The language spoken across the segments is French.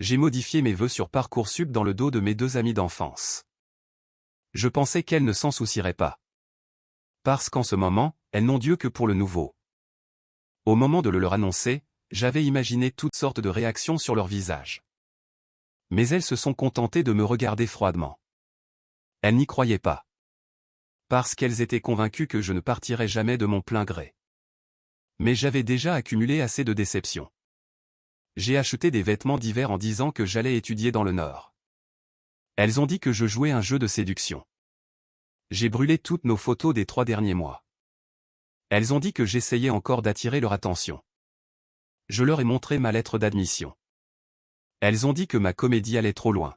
J'ai modifié mes vœux sur Parcoursup dans le dos de mes 2 amies d'enfance. Je pensais qu'elles ne s'en soucieraient pas. Parce qu'en ce moment, elles n'ont Dieu que pour le nouveau. Au moment de le leur annoncer, j'avais imaginé toutes sortes de réactions sur leur visage. Mais elles se sont contentées de me regarder froidement. Elles n'y croyaient pas. Parce qu'elles étaient convaincues que je ne partirais jamais de mon plein gré. Mais j'avais déjà accumulé assez de déceptions. J'ai acheté des vêtements d'hiver en disant que j'allais étudier dans le Nord. Elles ont dit que je jouais un jeu de séduction. J'ai brûlé toutes nos photos des 3 derniers mois. Elles ont dit que j'essayais encore d'attirer leur attention. Je leur ai montré ma lettre d'admission. Elles ont dit que ma comédie allait trop loin.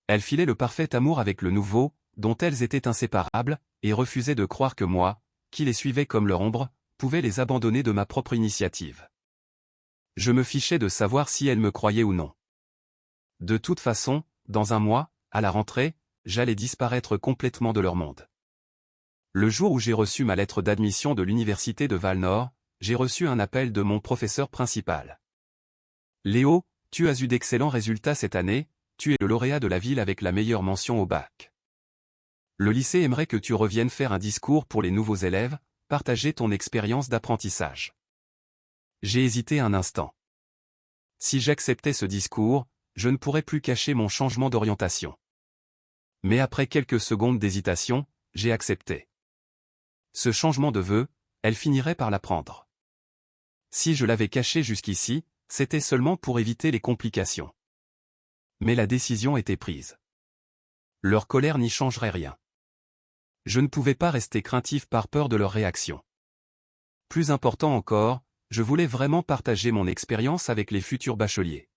Elles filaient le parfait amour avec le nouveau, dont elles étaient inséparables, et refusaient de croire que moi, qui les suivais comme leur ombre, pouvais les abandonner de ma propre initiative. Je me fichais de savoir si elles me croyaient ou non. De toute façon, dans un mois, à la rentrée, j'allais disparaître complètement de leur monde. Le jour où j'ai reçu ma lettre d'admission de l'université de Val-Nord, j'ai reçu un appel de mon professeur principal. Léo, tu as eu d'excellents résultats cette année, tu es le lauréat de la ville avec la meilleure mention au bac. Le lycée aimerait que tu reviennes faire un discours pour les nouveaux élèves, partager ton expérience d'apprentissage. J'ai hésité un instant. Si j'acceptais ce discours, je ne pourrais plus cacher mon changement d'orientation. Mais après quelques secondes d'hésitation, j'ai accepté. Ce changement de vœu, elle finirait par l'apprendre. Si je l'avais caché jusqu'ici, c'était seulement pour éviter les complications. Mais la décision était prise. Leur colère n'y changerait rien. Je ne pouvais pas rester craintif par peur de leur réaction. Plus important encore, je voulais vraiment partager mon expérience avec les futurs bacheliers.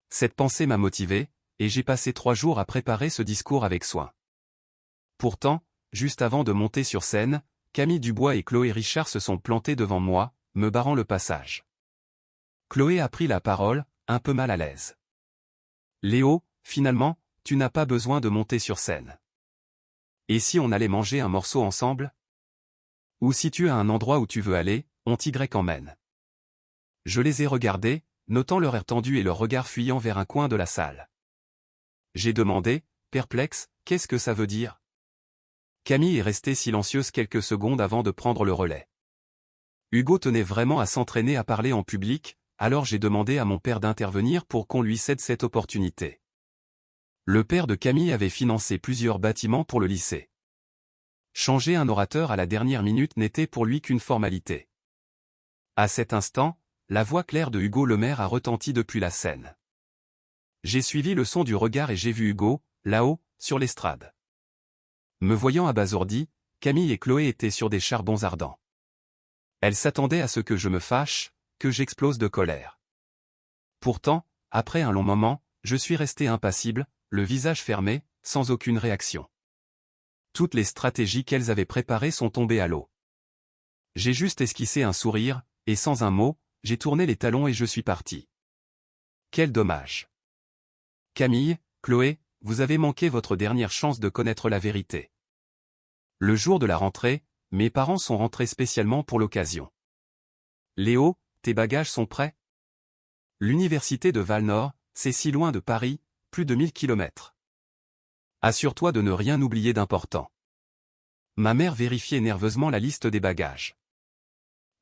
Cette pensée m'a motivé, et j'ai passé 3 jours à préparer ce discours avec soin. Pourtant, juste avant de monter sur scène, Camille Dubois et Chloé Richard se sont plantés devant moi, me barrant le passage. Chloé a pris la parole, un peu mal à l'aise. Léo, finalement, tu n'as pas besoin de monter sur scène. Et si on allait manger un morceau ensemble? Ou si tu as un endroit où tu veux aller, on t'y emmène. Je les ai regardés, notant leur air tendu et leur regard fuyant vers un coin de la salle. J'ai demandé, perplexe, qu'est-ce que ça veut dire? Camille est restée silencieuse quelques secondes avant de prendre le relais. Hugo tenait vraiment à s'entraîner à parler en public, alors j'ai demandé à mon père d'intervenir pour qu'on lui cède cette opportunité. Le père de Camille avait financé plusieurs bâtiments pour le lycée. Changer un orateur à la dernière minute n'était pour lui qu'une formalité. À cet instant, la voix claire de Hugo Lemaire a retenti depuis la scène. J'ai suivi le son du regard et j'ai vu Hugo, là-haut, sur l'estrade. Me voyant abasourdi, Camille et Chloé étaient sur des charbons ardents. Elles s'attendaient à ce que je me fâche, que j'explose de colère. Pourtant, après un long moment, je suis resté impassible, le visage fermé, sans aucune réaction. Toutes les stratégies qu'elles avaient préparées sont tombées à l'eau. J'ai juste esquissé un sourire, et sans un mot, j'ai tourné les talons et je suis parti. Quel dommage. Camille, Chloé, vous avez manqué votre dernière chance de connaître la vérité. Le jour de la rentrée, mes parents sont rentrés spécialement pour l'occasion. Léo, tes bagages sont prêts? L'université de Val-Nord, c'est si loin de Paris, plus de 1000 kilomètres. Assure-toi de ne rien oublier d'important. Ma mère vérifiait nerveusement la liste des bagages.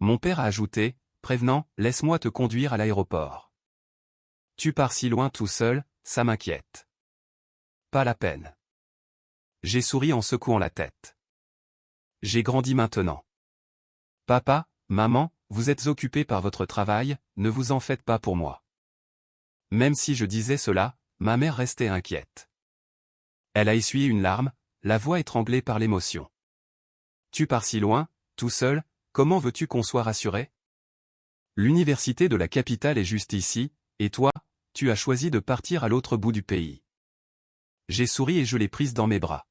Mon père a ajouté, prévenant, laisse-moi te conduire à l'aéroport. Tu pars si loin tout seul, ça m'inquiète. Pas la peine. J'ai souri en secouant la tête. J'ai grandi maintenant. Papa, maman, vous êtes occupés par votre travail, ne vous en faites pas pour moi. Même si je disais cela, ma mère restait inquiète. Elle a essuyé une larme, la voix étranglée par l'émotion. Tu pars si loin, tout seul, comment veux-tu qu'on soit rassuré? L'université de la capitale est juste ici, et toi, tu as choisi de partir à l'autre bout du pays. J'ai souri et je l'ai prise dans mes bras.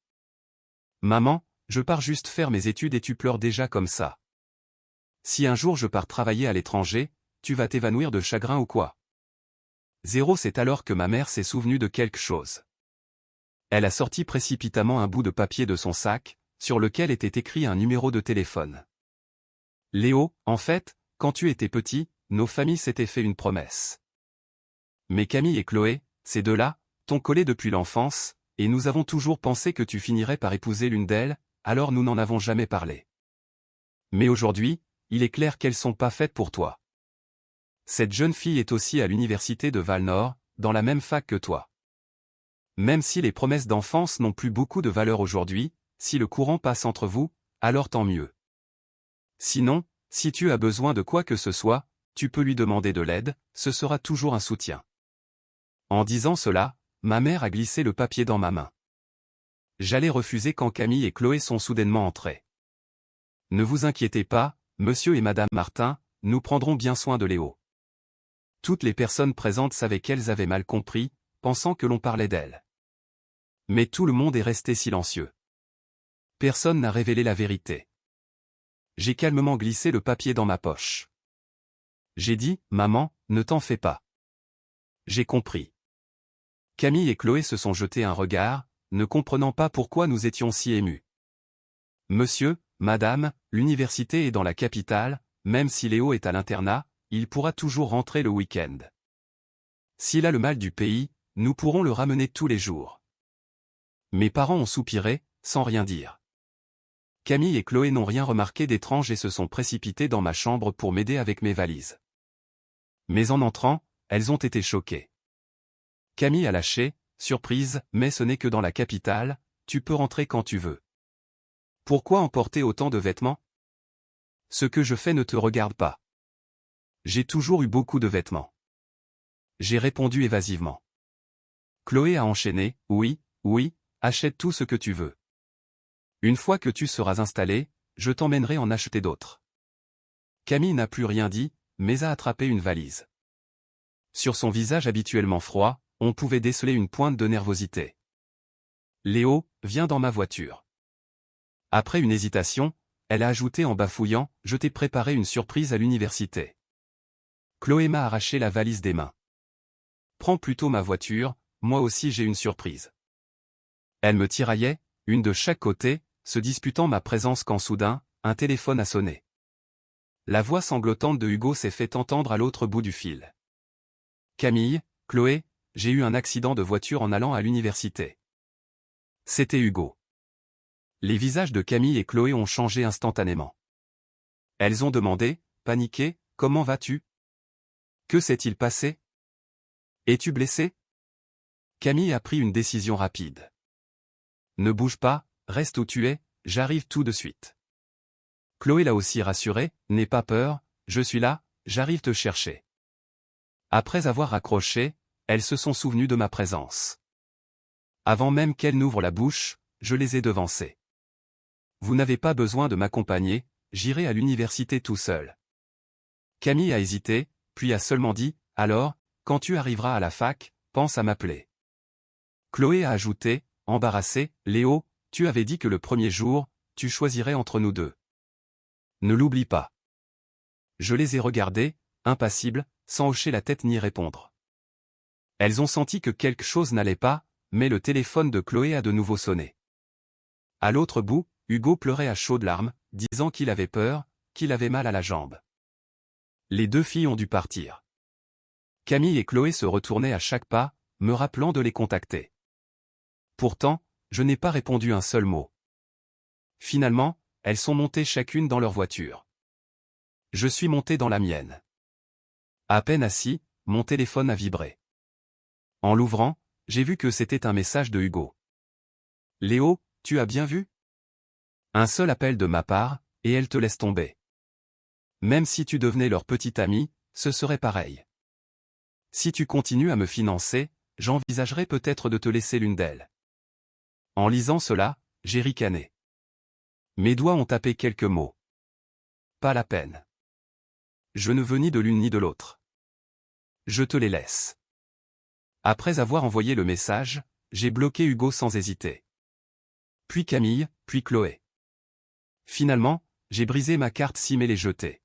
Maman, je pars juste faire mes études et tu pleures déjà comme ça. Si un jour je pars travailler à l'étranger, tu vas t'évanouir de chagrin ou quoi? C'est alors que ma mère s'est souvenue de quelque chose. Elle a sorti précipitamment un bout de papier de son sac, sur lequel était écrit un numéro de téléphone. Léo, en fait, quand tu étais petit, nos familles s'étaient fait une promesse. Mais Camille et Chloé, ces deux-là, t'ont collé depuis l'enfance, et nous avons toujours pensé que tu finirais par épouser l'une d'elles, alors nous n'en avons jamais parlé. Mais aujourd'hui, il est clair qu'elles sont pas faites pour toi. Cette jeune fille est aussi à l'université de Val-Nord, dans la même fac que toi. Même si les promesses d'enfance n'ont plus beaucoup de valeur aujourd'hui, si le courant passe entre vous, alors tant mieux. Sinon, si tu as besoin de quoi que ce soit, tu peux lui demander de l'aide, ce sera toujours un soutien. En disant cela, ma mère a glissé le papier dans ma main. J'allais refuser quand Camille et Chloé sont soudainement entrés. Ne vous inquiétez pas, monsieur et madame Martin, nous prendrons bien soin de Léo. Toutes les personnes présentes savaient qu'elles avaient mal compris, pensant que l'on parlait d'elles. Mais tout le monde est resté silencieux. Personne n'a révélé la vérité. J'ai calmement glissé le papier dans ma poche. J'ai dit, maman, ne t'en fais pas. J'ai compris. Camille et Chloé se sont jetés un regard, ne comprenant pas pourquoi nous étions si émus. Monsieur, madame, l'université est dans la capitale, même si Léo est à l'internat, il pourra toujours rentrer le week-end. S'il a le mal du pays, nous pourrons le ramener tous les jours. Mes parents ont soupiré, sans rien dire. Camille et Chloé n'ont rien remarqué d'étrange et se sont précipités dans ma chambre pour m'aider avec mes valises. Mais en entrant, elles ont été choquées. Camille a lâché, surprise, mais ce n'est que dans la capitale, tu peux rentrer quand tu veux. Pourquoi emporter autant de vêtements? Ce que je fais ne te regarde pas. J'ai toujours eu beaucoup de vêtements. J'ai répondu évasivement. Chloé a enchaîné, oui, achète tout ce que tu veux. Une fois que tu seras installé, je t'emmènerai en acheter d'autres. Camille n'a plus rien dit, mais a attrapé une valise. Sur son visage habituellement froid, on pouvait déceler une pointe de nervosité. Léo, viens dans ma voiture. Après une hésitation, elle a ajouté en bafouillant, je t'ai préparé une surprise à l'université. Chloé m'a arraché la valise des mains. Prends plutôt ma voiture, moi aussi j'ai une surprise. Elle me tiraillait, une de chaque côté, se disputant ma présence quand soudain, un téléphone a sonné. La voix sanglotante de Hugo s'est fait entendre à l'autre bout du fil. Camille, Chloé, j'ai eu un accident de voiture en allant à l'université. C'était Hugo. Les visages de Camille et Chloé ont changé instantanément. Elles ont demandé, paniquées, comment vas-tu? Que s'est-il passé? Es-tu blessé? Camille a pris une décision rapide. Ne bouge pas, reste où tu es, j'arrive tout de suite. Chloé l'a aussi rassuré, n'aie pas peur, je suis là, j'arrive te chercher. Après avoir raccroché, elles se sont souvenues de ma présence. Avant même qu'elles n'ouvrent la bouche, je les ai devancées. Vous n'avez pas besoin de m'accompagner, j'irai à l'université tout seul. Camille a hésité, puis a seulement dit, alors, quand tu arriveras à la fac, pense à m'appeler. Chloé a ajouté, embarrassée, Léo, tu avais dit que le premier jour, tu choisirais entre nous deux. Ne l'oublie pas. Je les ai regardées, impassibles, sans hocher la tête ni répondre. Elles ont senti que quelque chose n'allait pas, mais le téléphone de Chloé a de nouveau sonné. À l'autre bout, Hugo pleurait à chaudes larmes, disant qu'il avait peur, qu'il avait mal à la jambe. Les deux filles ont dû partir. Camille et Chloé se retournaient à chaque pas, me rappelant de les contacter. Pourtant, je n'ai pas répondu un seul mot. Finalement, elles sont montées chacune dans leur voiture. Je suis monté dans la mienne. À peine assis, mon téléphone a vibré. En l'ouvrant, j'ai vu que c'était un message de Hugo. Léo, tu as bien vu? Un seul appel de ma part, et elle te laisse tomber. Même si tu devenais leur petite amie, ce serait pareil. Si tu continues à me financer, j'envisagerais peut-être de te laisser l'une d'elles. En lisant cela, j'ai ricané. Mes doigts ont tapé quelques mots. Pas la peine. Je ne veux ni de l'une ni de l'autre. Je te les laisse. Après avoir envoyé le message, j'ai bloqué Hugo sans hésiter. Puis Camille, puis Chloé. Finalement, j'ai brisé ma carte SIM et l'ai jetée.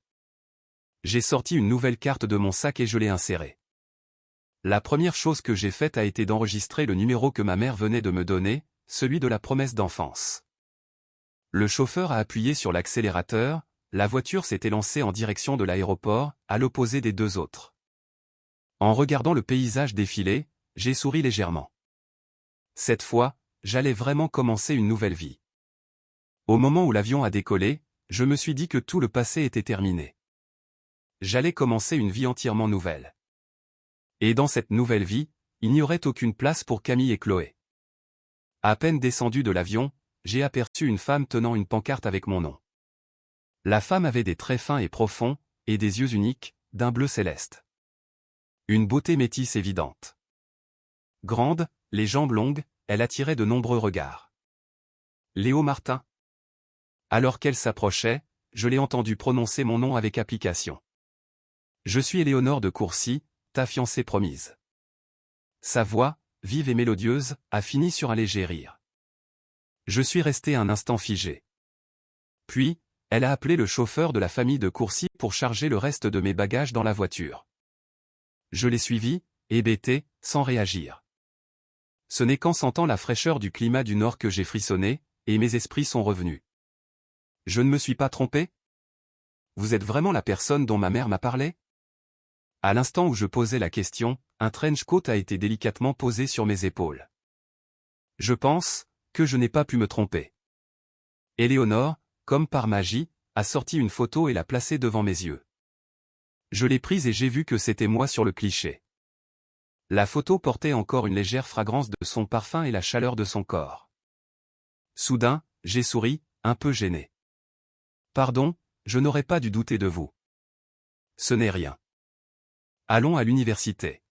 J'ai sorti une nouvelle carte de mon sac et je l'ai insérée. La première chose que j'ai faite a été d'enregistrer le numéro que ma mère venait de me donner, celui de la promesse d'enfance. Le chauffeur a appuyé sur l'accélérateur, la voiture s'est élancée en direction de l'aéroport, à l'opposé des deux autres. En regardant le paysage défiler, j'ai souri légèrement. Cette fois, j'allais vraiment commencer une nouvelle vie. Au moment où l'avion a décollé, je me suis dit que tout le passé était terminé. J'allais commencer une vie entièrement nouvelle. Et dans cette nouvelle vie, il n'y aurait aucune place pour Camille et Chloé. À peine descendu de l'avion, j'ai aperçu une femme tenant une pancarte avec mon nom. La femme avait des traits fins et profonds, et des yeux uniques, d'un bleu céleste. Une beauté métisse évidente. Grande, les jambes longues, elle attirait de nombreux regards. Léo Martin. Alors qu'elle s'approchait, je l'ai entendu prononcer mon nom avec application. Je suis Éléonore de Courcy, ta fiancée promise. Sa voix, vive et mélodieuse, a fini sur un léger rire. Je suis resté un instant figé. Puis, elle a appelé le chauffeur de la famille de Courcy pour charger le reste de mes bagages dans la voiture. Je l'ai suivi, hébété, sans réagir. Ce n'est qu'en sentant la fraîcheur du climat du Nord que j'ai frissonné, et mes esprits sont revenus. Je ne me suis pas trompé? Vous êtes vraiment la personne dont ma mère m'a parlé? À l'instant où je posais la question, un trench coat a été délicatement posé sur mes épaules. Je pense que je n'ai pas pu me tromper. Éléonore, comme par magie, a sorti une photo et l'a placée devant mes yeux. Je l'ai prise et j'ai vu que c'était moi sur le cliché. La photo portait encore une légère fragrance de son parfum et la chaleur de son corps. Soudain, j'ai souri, un peu gêné. Pardon, je n'aurais pas dû douter de vous. Ce n'est rien. Allons à l'université.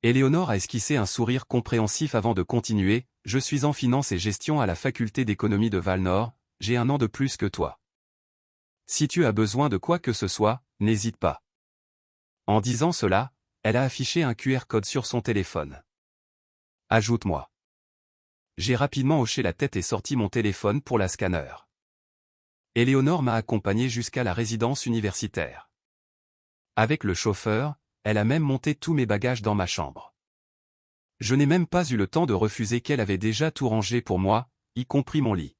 Éléonore a esquissé un sourire compréhensif avant de continuer. Je suis en finance et gestion à la faculté d'économie de Val-Nord, j'ai 1 an de plus que toi. Si tu as besoin de quoi que ce soit, n'hésite pas. En disant cela, elle a affiché un QR code sur son téléphone. Ajoute-moi. J'ai rapidement hoché la tête et sorti mon téléphone pour la scanner. Éléonore m'a accompagné jusqu'à la résidence universitaire. Avec le chauffeur, elle a même monté tous mes bagages dans ma chambre. Je n'ai même pas eu le temps de refuser qu'elle avait déjà tout rangé pour moi, y compris mon lit.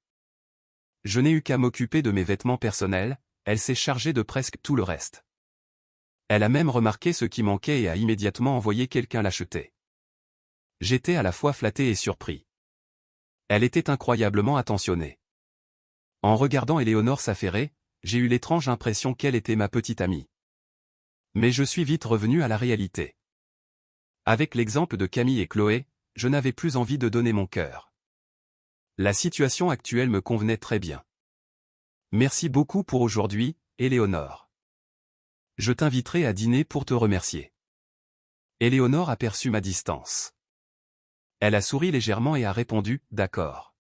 Je n'ai eu qu'à m'occuper de mes vêtements personnels, elle s'est chargée de presque tout le reste. Elle a même remarqué ce qui manquait et a immédiatement envoyé quelqu'un l'acheter. J'étais à la fois flatté et surpris. Elle était incroyablement attentionnée. En regardant Éléonore s'affairer, j'ai eu l'étrange impression qu'elle était ma petite amie. Mais je suis vite revenu à la réalité. Avec l'exemple de Camille et Chloé, je n'avais plus envie de donner mon cœur. La situation actuelle me convenait très bien. Merci beaucoup pour aujourd'hui, Éléonore. Je t'inviterai à dîner pour te remercier. Éléonore aperçut ma distance. Elle a souri légèrement et a répondu « D'accord ».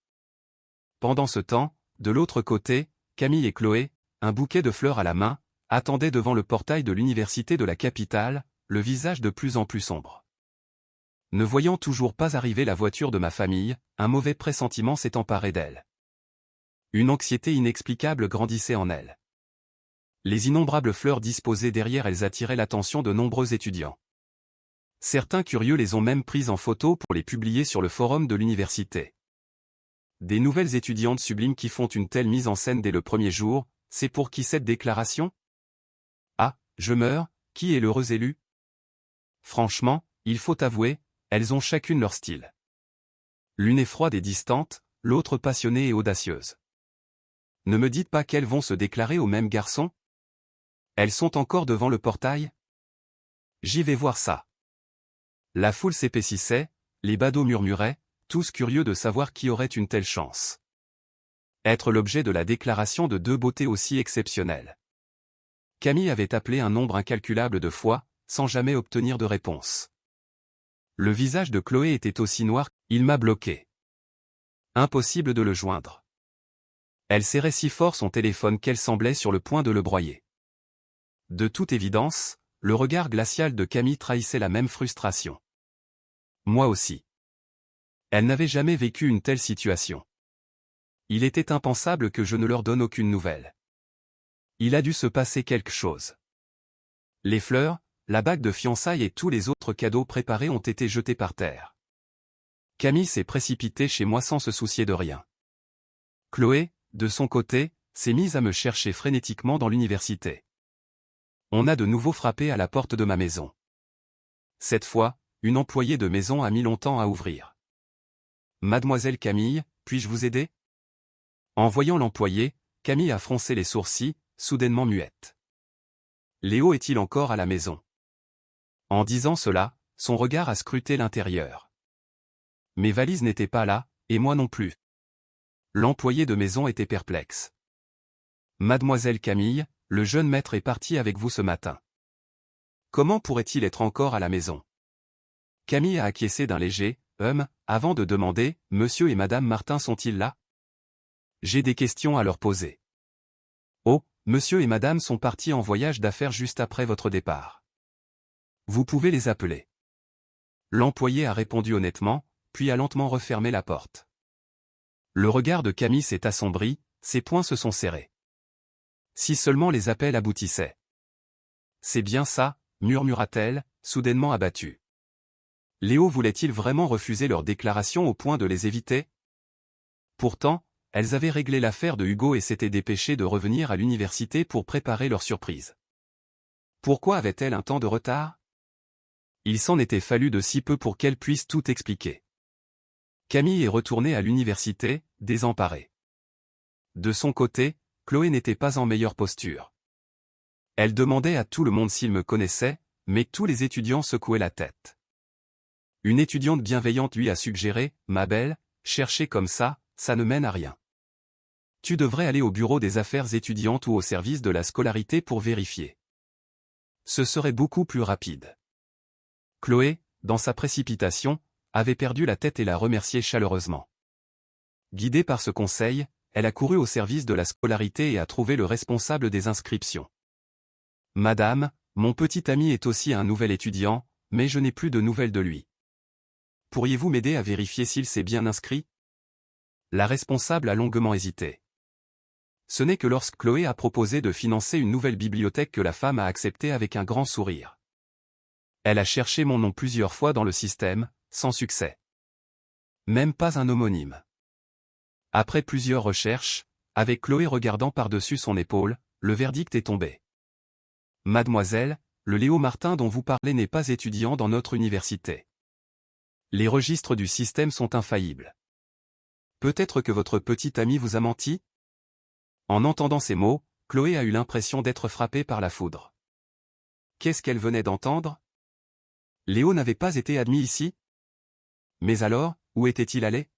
Pendant ce temps, de l'autre côté, Camille et Chloé, un bouquet de fleurs à la main, attendaient devant le portail de l'université de la capitale, le visage de plus en plus sombre. Ne voyant toujours pas arriver la voiture de ma famille, un mauvais pressentiment s'est emparé d'elle. Une anxiété inexplicable grandissait en elle. Les innombrables fleurs disposées derrière elles attiraient l'attention de nombreux étudiants. Certains curieux les ont même prises en photo pour les publier sur le forum de l'université. Des nouvelles étudiantes sublimes qui font une telle mise en scène dès le premier jour, c'est pour qui cette déclaration? Ah, je meurs, qui est l'heureux élu? Franchement, il faut avouer, elles ont chacune leur style. L'une est froide et distante, l'autre passionnée et audacieuse. Ne me dites pas qu'elles vont se déclarer au même garçon? Elles sont encore devant le portail? J'y vais voir ça. La foule s'épaississait, les badauds murmuraient, tous curieux de savoir qui aurait une telle chance. Être l'objet de la déclaration de deux beautés aussi exceptionnelles. Camille avait appelé un nombre incalculable de fois, sans jamais obtenir de réponse. Le visage de Chloé était aussi noir, il m'a bloqué. Impossible de le joindre. Elle serrait si fort son téléphone qu'elle semblait sur le point de le broyer. De toute évidence, le regard glacial de Camille trahissait la même frustration. Moi aussi. Elle n'avait jamais vécu une telle situation. Il était impensable que je ne leur donne aucune nouvelle. Il a dû se passer quelque chose. Les fleurs, la bague de fiançailles et tous les autres cadeaux préparés ont été jetés par terre. Camille s'est précipitée chez moi sans se soucier de rien. Chloé, de son côté, s'est mise à me chercher frénétiquement dans l'université. On a de nouveau frappé à la porte de ma maison. Cette fois, une employée de maison a mis longtemps à ouvrir. Mademoiselle Camille, puis-je vous aider? En voyant l'employée, Camille a froncé les sourcils, soudainement muette. Léo est-il encore à la maison? En disant cela, son regard a scruté l'intérieur. Mes valises n'étaient pas là, et moi non plus. L'employé de maison était perplexe. Mademoiselle Camille, le jeune maître est parti avec vous ce matin. Comment pourrait-il être encore à la maison? Camille a acquiescé d'un léger « avant de demander « Monsieur et Madame Martin sont-ils là ?» J'ai des questions à leur poser. Oh, Monsieur et Madame sont partis en voyage d'affaires juste après votre départ. Vous pouvez les appeler. L'employé a répondu honnêtement, puis a lentement refermé la porte. Le regard de Camille s'est assombri, ses poings se sont serrés. Si seulement les appels aboutissaient. C'est bien ça, murmura-t-elle, soudainement abattue. Léo voulait-il vraiment refuser leurs déclarations au point de les éviter? Pourtant, elles avaient réglé l'affaire de Hugo et s'étaient dépêchées de revenir à l'université pour préparer leur surprise. Pourquoi avait-elle un temps de retard? Il s'en était fallu de si peu pour qu'elle puisse tout expliquer. Camille est retournée à l'université, désemparée. De son côté, Chloé n'était pas en meilleure posture. Elle demandait à tout le monde s'il me connaissait, mais tous les étudiants secouaient la tête. Une étudiante bienveillante lui a suggéré « Ma belle, chercher comme ça ne mène à rien. Tu devrais aller au bureau des affaires étudiantes ou au service de la scolarité pour vérifier. Ce serait beaucoup plus rapide. » Chloé, dans sa précipitation, avait perdu la tête et la remerciait chaleureusement. Guidée par ce conseil, elle a couru au service de la scolarité et a trouvé le responsable des inscriptions. « Madame, mon petit ami est aussi un nouvel étudiant, mais je n'ai plus de nouvelles de lui. Pourriez-vous m'aider à vérifier s'il s'est bien inscrit ?» La responsable a longuement hésité. Ce n'est que lorsque Chloé a proposé de financer une nouvelle bibliothèque que la femme a accepté avec un grand sourire. Elle a cherché mon nom plusieurs fois dans le système, sans succès. Même pas un homonyme. Après plusieurs recherches, avec Chloé regardant par-dessus son épaule, le verdict est tombé. Mademoiselle, le Léo Martin dont vous parlez n'est pas étudiant dans notre université. Les registres du système sont infaillibles. Peut-être que votre petit ami vous a menti? En entendant ces mots, Chloé a eu l'impression d'être frappée par la foudre. Qu'est-ce qu'elle venait d'entendre? Léo n'avait pas été admis ici? Mais alors, où était-il allé?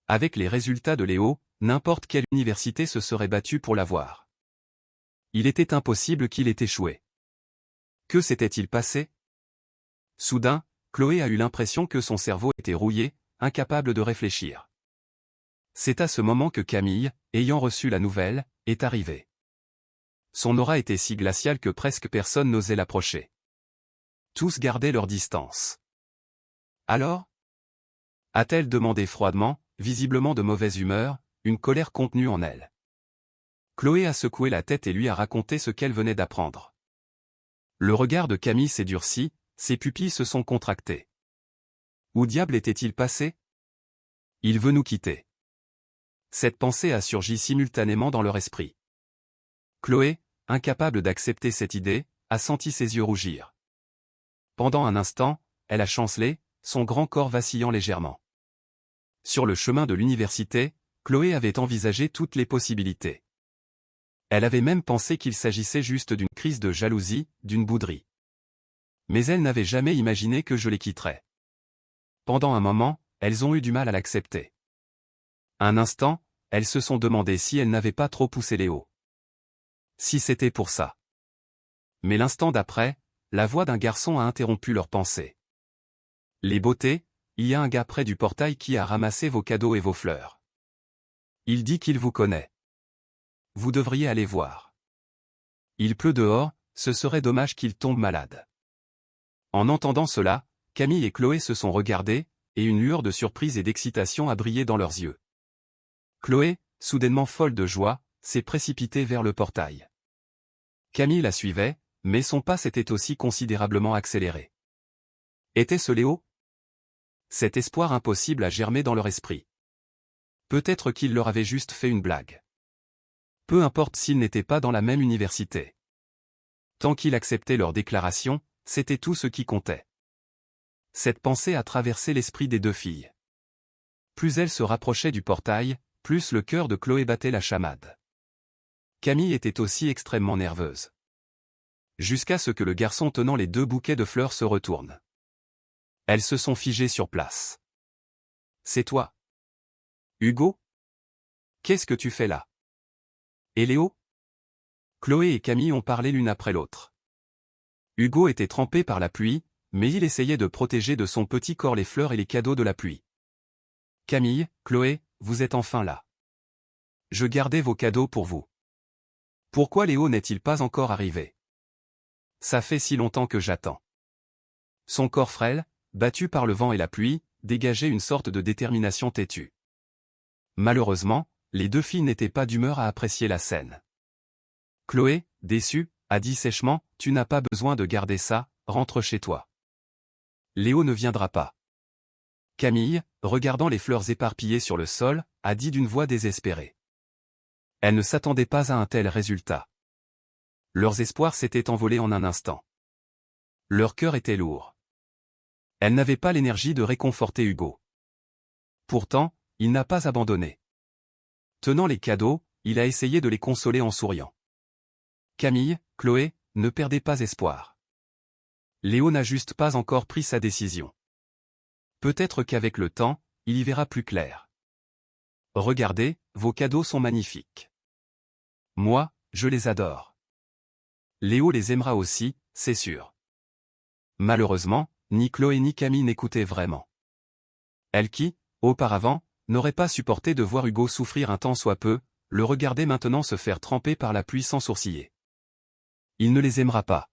Avec les résultats de Léo, n'importe quelle université se serait battue pour l'avoir. Il était impossible qu'il ait échoué. Que s'était-il passé? Soudain, Chloé a eu l'impression que son cerveau était rouillé, incapable de réfléchir. C'est à ce moment que Camille, ayant reçu la nouvelle, est arrivée. Son aura était si glaciale que presque personne n'osait l'approcher. Tous gardaient leur distance. Alors? A-t-elle demandé froidement, visiblement de mauvaise humeur, une colère contenue en elle. Chloé a secoué la tête et lui a raconté ce qu'elle venait d'apprendre. Le regard de Camille s'est durci, ses pupilles se sont contractées. Où diable était-il passé? Il veut nous quitter. Cette pensée a surgi simultanément dans leur esprit. Chloé, incapable d'accepter cette idée, a senti ses yeux rougir. Pendant un instant, elle a chancelé, son grand corps vacillant légèrement. Sur le chemin de l'université, Chloé avait envisagé toutes les possibilités. Elle avait même pensé qu'il s'agissait juste d'une crise de jalousie, d'une bouderie. Mais elle n'avait jamais imaginé que je les quitterais. Pendant un moment, elles ont eu du mal à l'accepter. Un instant, elles se sont demandé si elles n'avaient pas trop poussé Léo. Si c'était pour ça. Mais l'instant d'après, la voix d'un garçon a interrompu leurs pensées. Les beautés, il y a un gars près du portail qui a ramassé vos cadeaux et vos fleurs. Il dit qu'il vous connaît. Vous devriez aller voir. Il pleut dehors, ce serait dommage qu'il tombe malade. En entendant cela, Camille et Chloé se sont regardées, et une lueur de surprise et d'excitation a brillé dans leurs yeux. Chloé, soudainement folle de joie, s'est précipitée vers le portail. Camille la suivait, mais son pas s'était aussi considérablement accéléré. Était-ce Léo? Cet espoir impossible a germé dans leur esprit. Peut-être qu'il leur avait juste fait une blague. Peu importe s'ils n'étaient pas dans la même université. Tant qu'il acceptait leur déclaration, c'était tout ce qui comptait. Cette pensée a traversé l'esprit des deux filles. Plus elles se rapprochaient du portail, plus le cœur de Chloé battait la chamade. Camille était aussi extrêmement nerveuse. Jusqu'à ce que le garçon tenant les 2 bouquets de fleurs se retourne. Elles se sont figées sur place. « C'est toi, Hugo? Qu'est-ce que tu fais là? Et Léo ?» Chloé et Camille ont parlé l'une après l'autre. Hugo était trempé par la pluie, mais il essayait de protéger de son petit corps les fleurs et les cadeaux de la pluie. « Camille, Chloé, vous êtes enfin là. Je gardais vos cadeaux pour vous. Pourquoi Léo n'est-il pas encore arrivé? Ça fait si longtemps que j'attends. » Son corps frêle, battu par le vent et la pluie, dégageait une sorte de détermination têtue. Malheureusement, les deux filles n'étaient pas d'humeur à apprécier la scène. Chloé, déçue, a dit sèchement, « Tu n'as pas besoin de garder ça, rentre chez toi. Léo ne viendra pas. » Camille, regardant les fleurs éparpillées sur le sol, a dit d'une voix désespérée. Elle ne s'attendait pas à un tel résultat. Leurs espoirs s'étaient envolés en un instant. Leur cœur était lourd. Elle n'avait pas l'énergie de réconforter Hugo. Pourtant, il n'a pas abandonné. Tenant les cadeaux, il a essayé de les consoler en souriant. Camille, Chloé, ne perdez pas espoir. Léo n'a juste pas encore pris sa décision. Peut-être qu'avec le temps, il y verra plus clair. Regardez, vos cadeaux sont magnifiques. Moi, je les adore. Léo les aimera aussi, c'est sûr. Malheureusement, ni Chloé ni Camille n'écoutaient vraiment. Elle qui, auparavant, n'aurait pas supporté de voir Hugo souffrir un tant soit peu, le regardait maintenant se faire tremper par la pluie sans sourciller. Il ne les aimera pas,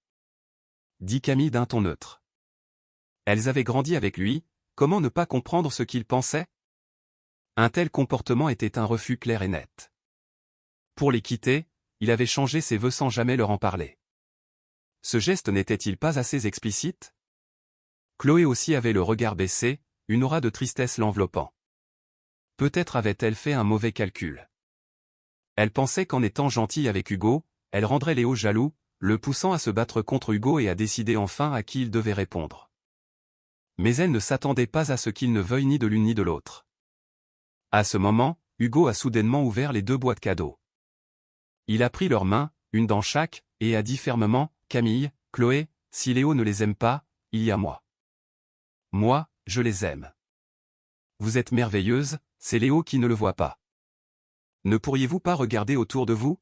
dit Camille d'un ton neutre. Elles avaient grandi avec lui, comment ne pas comprendre ce qu'il pensait? Un tel comportement était un refus clair et net. Pour les quitter, il avait changé ses vœux sans jamais leur en parler. Ce geste n'était-il pas assez explicite? Chloé aussi avait le regard baissé, une aura de tristesse l'enveloppant. Peut-être avait-elle fait un mauvais calcul. Elle pensait qu'en étant gentille avec Hugo, elle rendrait Léo jaloux, le poussant à se battre contre Hugo et à décider enfin à qui il devait répondre. Mais elle ne s'attendait pas à ce qu'il ne veuille ni de l'une ni de l'autre. À ce moment, Hugo a soudainement ouvert les 2 boîtes cadeaux. Il a pris leurs mains, une dans chaque, et a dit fermement, « Camille, Chloé, si Léo ne les aime pas, il y a moi. Moi, je les aime. Vous êtes merveilleuse, c'est Léo qui ne le voit pas. Ne pourriez-vous pas regarder autour de vous?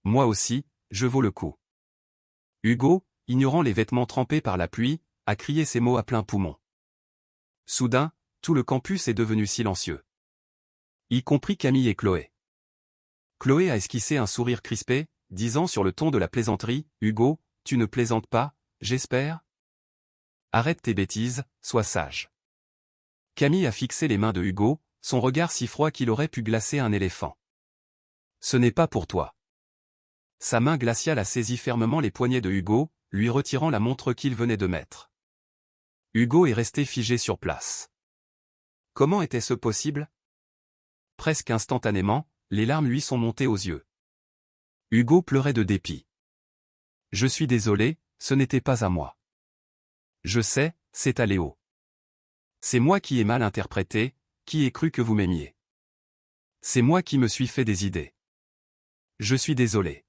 Moi aussi, je vaux le coup. » Hugo, ignorant les vêtements trempés par la pluie, a crié ces mots à plein poumon. Soudain, tout le campus est devenu silencieux. Y compris Camille et Chloé. Chloé a esquissé un sourire crispé, disant sur le ton de la plaisanterie, « Hugo, tu ne plaisantes pas, j'espère? Arrête tes bêtises, sois sage. » Camille a fixé les mains de Hugo, son regard si froid qu'il aurait pu glacer un éléphant. « Ce n'est pas pour toi. » Sa main glaciale a saisi fermement les poignets de Hugo, lui retirant la montre qu'il venait de mettre. Hugo est resté figé sur place. Comment était-ce possible? Presque instantanément, les larmes lui sont montées aux yeux. Hugo pleurait de dépit. « Je suis désolé, ce n'était pas à moi. Je sais, c'est à Léo. C'est moi qui ai mal interprété, qui ai cru que vous m'aimiez. C'est moi qui me suis fait des idées. Je suis désolé.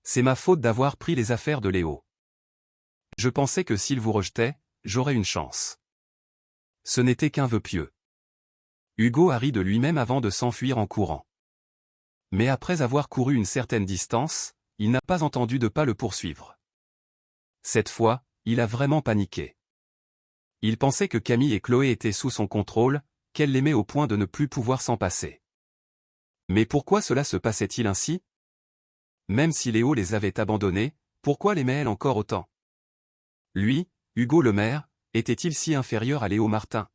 C'est ma faute d'avoir pris les affaires de Léo. Je pensais que s'il vous rejetait, j'aurais une chance. Ce n'était qu'un vœu pieux. » Hugo a ri de lui-même avant de s'enfuir en courant. Mais après avoir couru une certaine distance, il n'a pas entendu de pas le poursuivre. Cette fois, il a vraiment paniqué. Il pensait que Camille et Chloé étaient sous son contrôle, qu'elle l'aimait au point de ne plus pouvoir s'en passer. Mais pourquoi cela se passait-il ainsi? Même si Léo les avait abandonnés, pourquoi l'aimait-elle encore autant? Lui, Hugo le maire, était-il si inférieur à Léo Martin?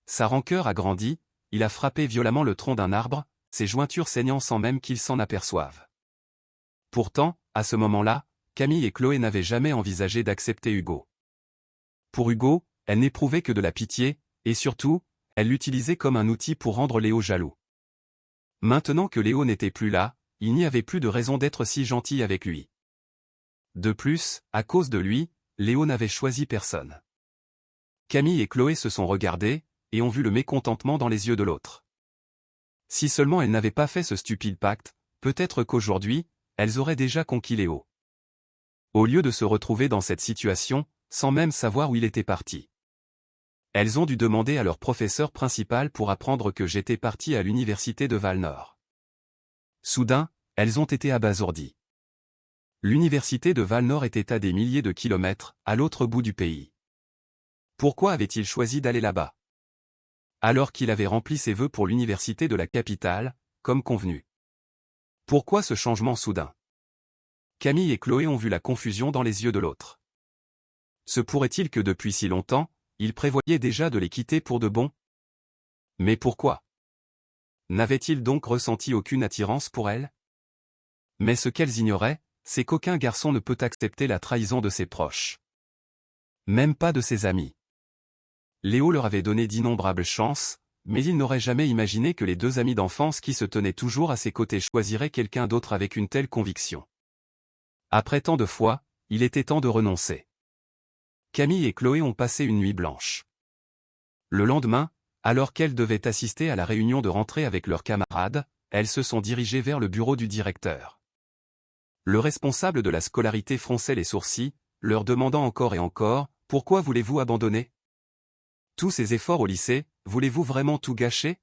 Sa rancœur a grandi, il a frappé violemment le tronc d'un arbre, ses jointures saignant sans même qu'il s'en aperçoive. Pourtant, à ce moment-là, Camille et Chloé n'avaient jamais envisagé d'accepter Hugo. Pour Hugo, elle n'éprouvait que de la pitié, et surtout, elle l'utilisait comme un outil pour rendre Léo jaloux. Maintenant que Léo n'était plus là, il n'y avait plus de raison d'être si gentil avec lui. De plus, à cause de lui, Léo n'avait choisi personne. Camille et Chloé se sont regardées, et ont vu le mécontentement dans les yeux de l'autre. Si seulement elles n'avaient pas fait ce stupide pacte, peut-être qu'aujourd'hui, elles auraient déjà conquis Léo. Au lieu de se retrouver dans cette situation, sans même savoir où il était parti. Elles ont dû demander à leur professeur principal pour apprendre que j'étais parti à l'université de Val-Nord. Soudain, elles ont été abasourdies. L'université de Val-Nord était à des milliers de kilomètres, à l'autre bout du pays. Pourquoi avait-il choisi d'aller là-bas? Alors qu'il avait rempli ses vœux pour l'université de la capitale, comme convenu. Pourquoi ce changement soudain? Camille et Chloé ont vu la confusion dans les yeux de l'autre. Se pourrait-il que depuis si longtemps, il prévoyait déjà de les quitter pour de bon? Mais pourquoi? N'avait-il donc ressenti aucune attirance pour elles? Mais ce qu'elles ignoraient, c'est qu'aucun garçon ne peut accepter la trahison de ses proches. Même pas de ses amis. Léo leur avait donné d'innombrables chances, mais il n'aurait jamais imaginé que les deux amis d'enfance qui se tenaient toujours à ses côtés choisiraient quelqu'un d'autre avec une telle conviction. Après tant de fois, il était temps de renoncer. Camille et Chloé ont passé une nuit blanche. Le lendemain, alors qu'elles devaient assister à la réunion de rentrée avec leurs camarades, elles se sont dirigées vers le bureau du directeur. Le responsable de la scolarité fronçait les sourcils, leur demandant encore et encore « Pourquoi voulez-vous abandonner ? Tous ces efforts au lycée, voulez-vous vraiment tout gâcher ?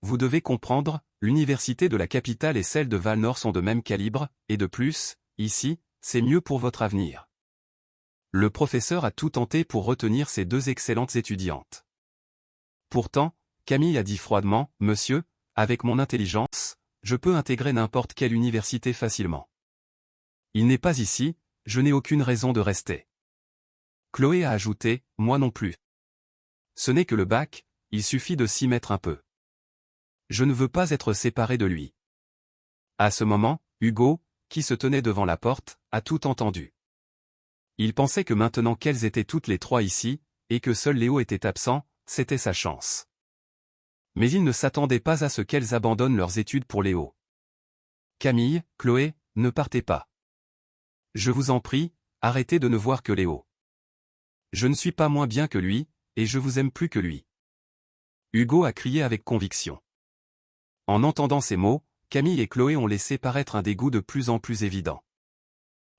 Vous devez comprendre, l'université de la capitale et celle de Val-Nord sont de même calibre, et de plus, ici, c'est mieux pour votre avenir. » Le professeur a tout tenté pour retenir ces deux excellentes étudiantes. Pourtant, Camille a dit froidement « Monsieur, avec mon intelligence, je peux intégrer n'importe quelle université facilement. Il n'est pas ici, je n'ai aucune raison de rester. » Chloé a ajouté « Moi non plus. Ce n'est que le bac, il suffit de s'y mettre un peu. Je ne veux pas être séparé de lui. » À ce moment, Hugo, qui se tenait devant la porte, a tout entendu. Il pensait que maintenant qu'elles étaient toutes les trois ici, et que seul Léo était absent, c'était sa chance. Mais il ne s'attendait pas à ce qu'elles abandonnent leurs études pour Léo. Camille, Chloé, ne partez pas. Je vous en prie, arrêtez de ne voir que Léo. Je ne suis pas moins bien que lui, et je vous aime plus que lui. Hugo a crié avec conviction. En entendant ces mots, Camille et Chloé ont laissé paraître un dégoût de plus en plus évident.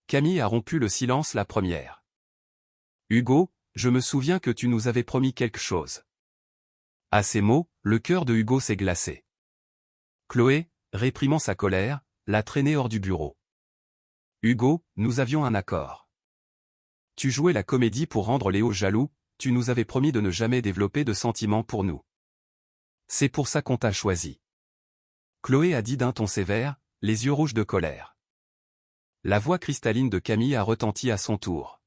Camille a rompu le silence la première. Hugo, je me souviens que tu nous avais promis quelque chose. À ces mots, le cœur de Hugo s'est glacé. Chloé, réprimant sa colère, l'a traîné hors du bureau. Hugo, nous avions un accord. Tu jouais la comédie pour rendre Léo jaloux, tu nous avais promis de ne jamais développer de sentiments pour nous. C'est pour ça qu'on t'a choisi. Chloé a dit d'un ton sévère, les yeux rouges de colère. La voix cristalline de Camille a retenti à son tour.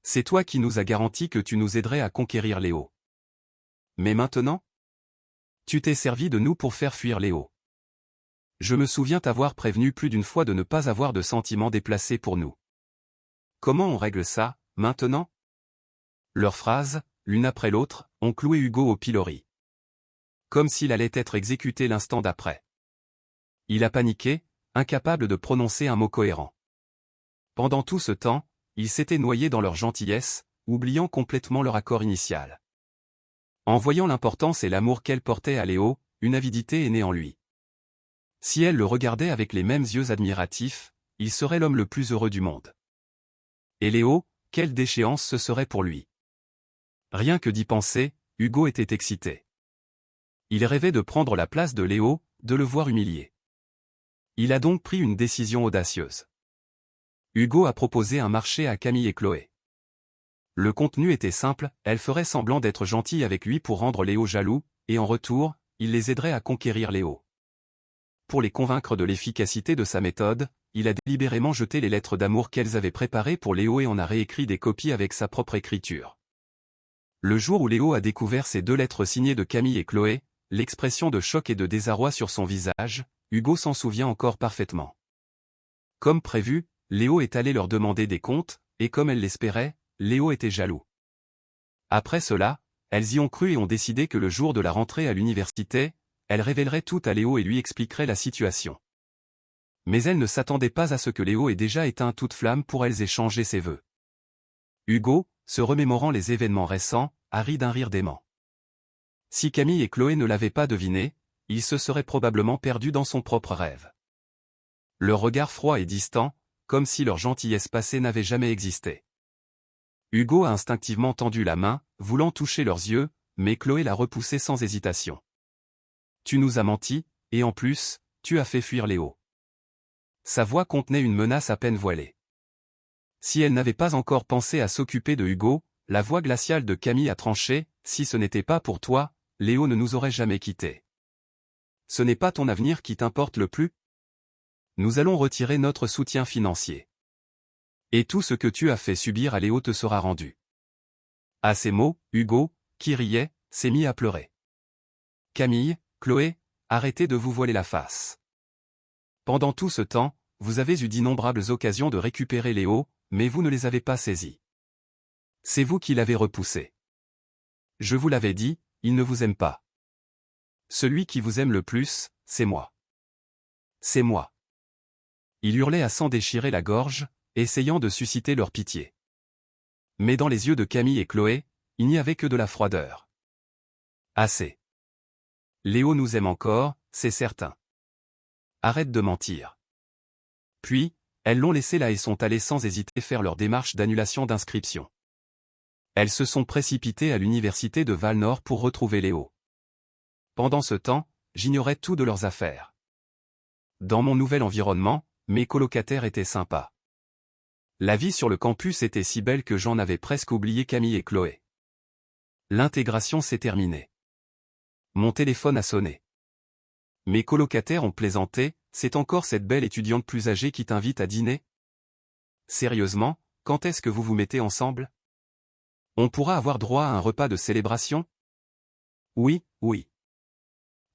C'est toi qui nous as garanti que tu nous aiderais à conquérir Léo. Mais maintenant? Tu t'es servi de nous pour faire fuir Léo. Je me souviens t'avoir prévenu plus d'une fois de ne pas avoir de sentiments déplacés pour nous. Comment on règle ça, maintenant? Leurs phrases, l'une après l'autre, ont cloué Hugo au pilori. Comme s'il allait être exécuté l'instant d'après. Il a paniqué, incapable de prononcer un mot cohérent. Pendant tout ce temps, il s'était noyé dans leur gentillesse, oubliant complètement leur accord initial. En voyant l'importance et l'amour qu'elle portait à Léo, une avidité est née en lui. Si elle le regardait avec les mêmes yeux admiratifs, il serait l'homme le plus heureux du monde. Et Léo, quelle déchéance ce serait pour lui. Rien que d'y penser, Hugo était excité. Il rêvait de prendre la place de Léo, de le voir humilié. Il a donc pris une décision audacieuse. Hugo a proposé un marché à Camille et Chloé. Le contenu était simple, elle ferait semblant d'être gentille avec lui pour rendre Léo jaloux, et en retour, il les aiderait à conquérir Léo. Pour les convaincre de l'efficacité de sa méthode, il a délibérément jeté les lettres d'amour qu'elles avaient préparées pour Léo et en a réécrit des copies avec sa propre écriture. Le jour où Léo a découvert ces deux lettres signées de Camille et Chloé, l'expression de choc et de désarroi sur son visage, Hugo s'en souvient encore parfaitement. Comme prévu, Léo est allé leur demander des comptes, et comme elle l'espérait, Léo était jaloux. Après cela, elles y ont cru et ont décidé que le jour de la rentrée à l'université, elles révéleraient tout à Léo et lui expliqueraient la situation. Mais elles ne s'attendaient pas à ce que Léo ait déjà éteint toute flamme pour elles et changé ses vœux. Hugo, se remémorant les événements récents, a ri d'un rire dément. Si Camille et Chloé ne l'avaient pas deviné, il se serait probablement perdu dans son propre rêve. Leur regard froid et distant, comme si leur gentillesse passée n'avait jamais existé. Hugo a instinctivement tendu la main, voulant toucher leurs yeux, mais Chloé l'a repoussé sans hésitation. « Tu nous as menti, et en plus, tu as fait fuir Léo. » Sa voix contenait une menace à peine voilée. Si elle n'avait pas encore pensé à s'occuper de Hugo, la voix glaciale de Camille a tranché, « Si ce n'était pas pour toi, Léo ne nous aurait jamais quittés. Ce n'est pas ton avenir qui t'importe le plus? Nous allons retirer notre soutien financier. Et tout ce que tu as fait subir à Léo te sera rendu. » À ces mots, Hugo, qui riait, s'est mis à pleurer. « Camille, Chloé, arrêtez de vous voiler la face. Pendant tout ce temps, vous avez eu d'innombrables occasions de récupérer Léo, mais vous ne les avez pas saisies. C'est vous qui l'avez repoussé. Je vous l'avais dit, il ne vous aime pas. Celui qui vous aime le plus, c'est moi. C'est moi. » Il hurlait à s'en déchirer la gorge, essayant de susciter leur pitié. Mais dans les yeux de Camille et Chloé, il n'y avait que de la froideur. Assez. Léo nous aime encore, c'est certain. Arrête de mentir. Puis, elles l'ont laissé là et sont allées sans hésiter faire leur démarche d'annulation d'inscription. Elles se sont précipitées à l'université de Val-Nord pour retrouver Léo. Pendant ce temps, j'ignorais tout de leurs affaires. Dans mon nouvel environnement, mes colocataires étaient sympas. La vie sur le campus était si belle que j'en avais presque oublié Camille et Chloé. L'intégration s'est terminée. Mon téléphone a sonné. Mes colocataires ont plaisanté, c'est encore cette belle étudiante plus âgée qui t'invite à dîner? Sérieusement, quand est-ce que vous vous mettez ensemble? On pourra avoir droit à un repas de célébration? Oui, oui.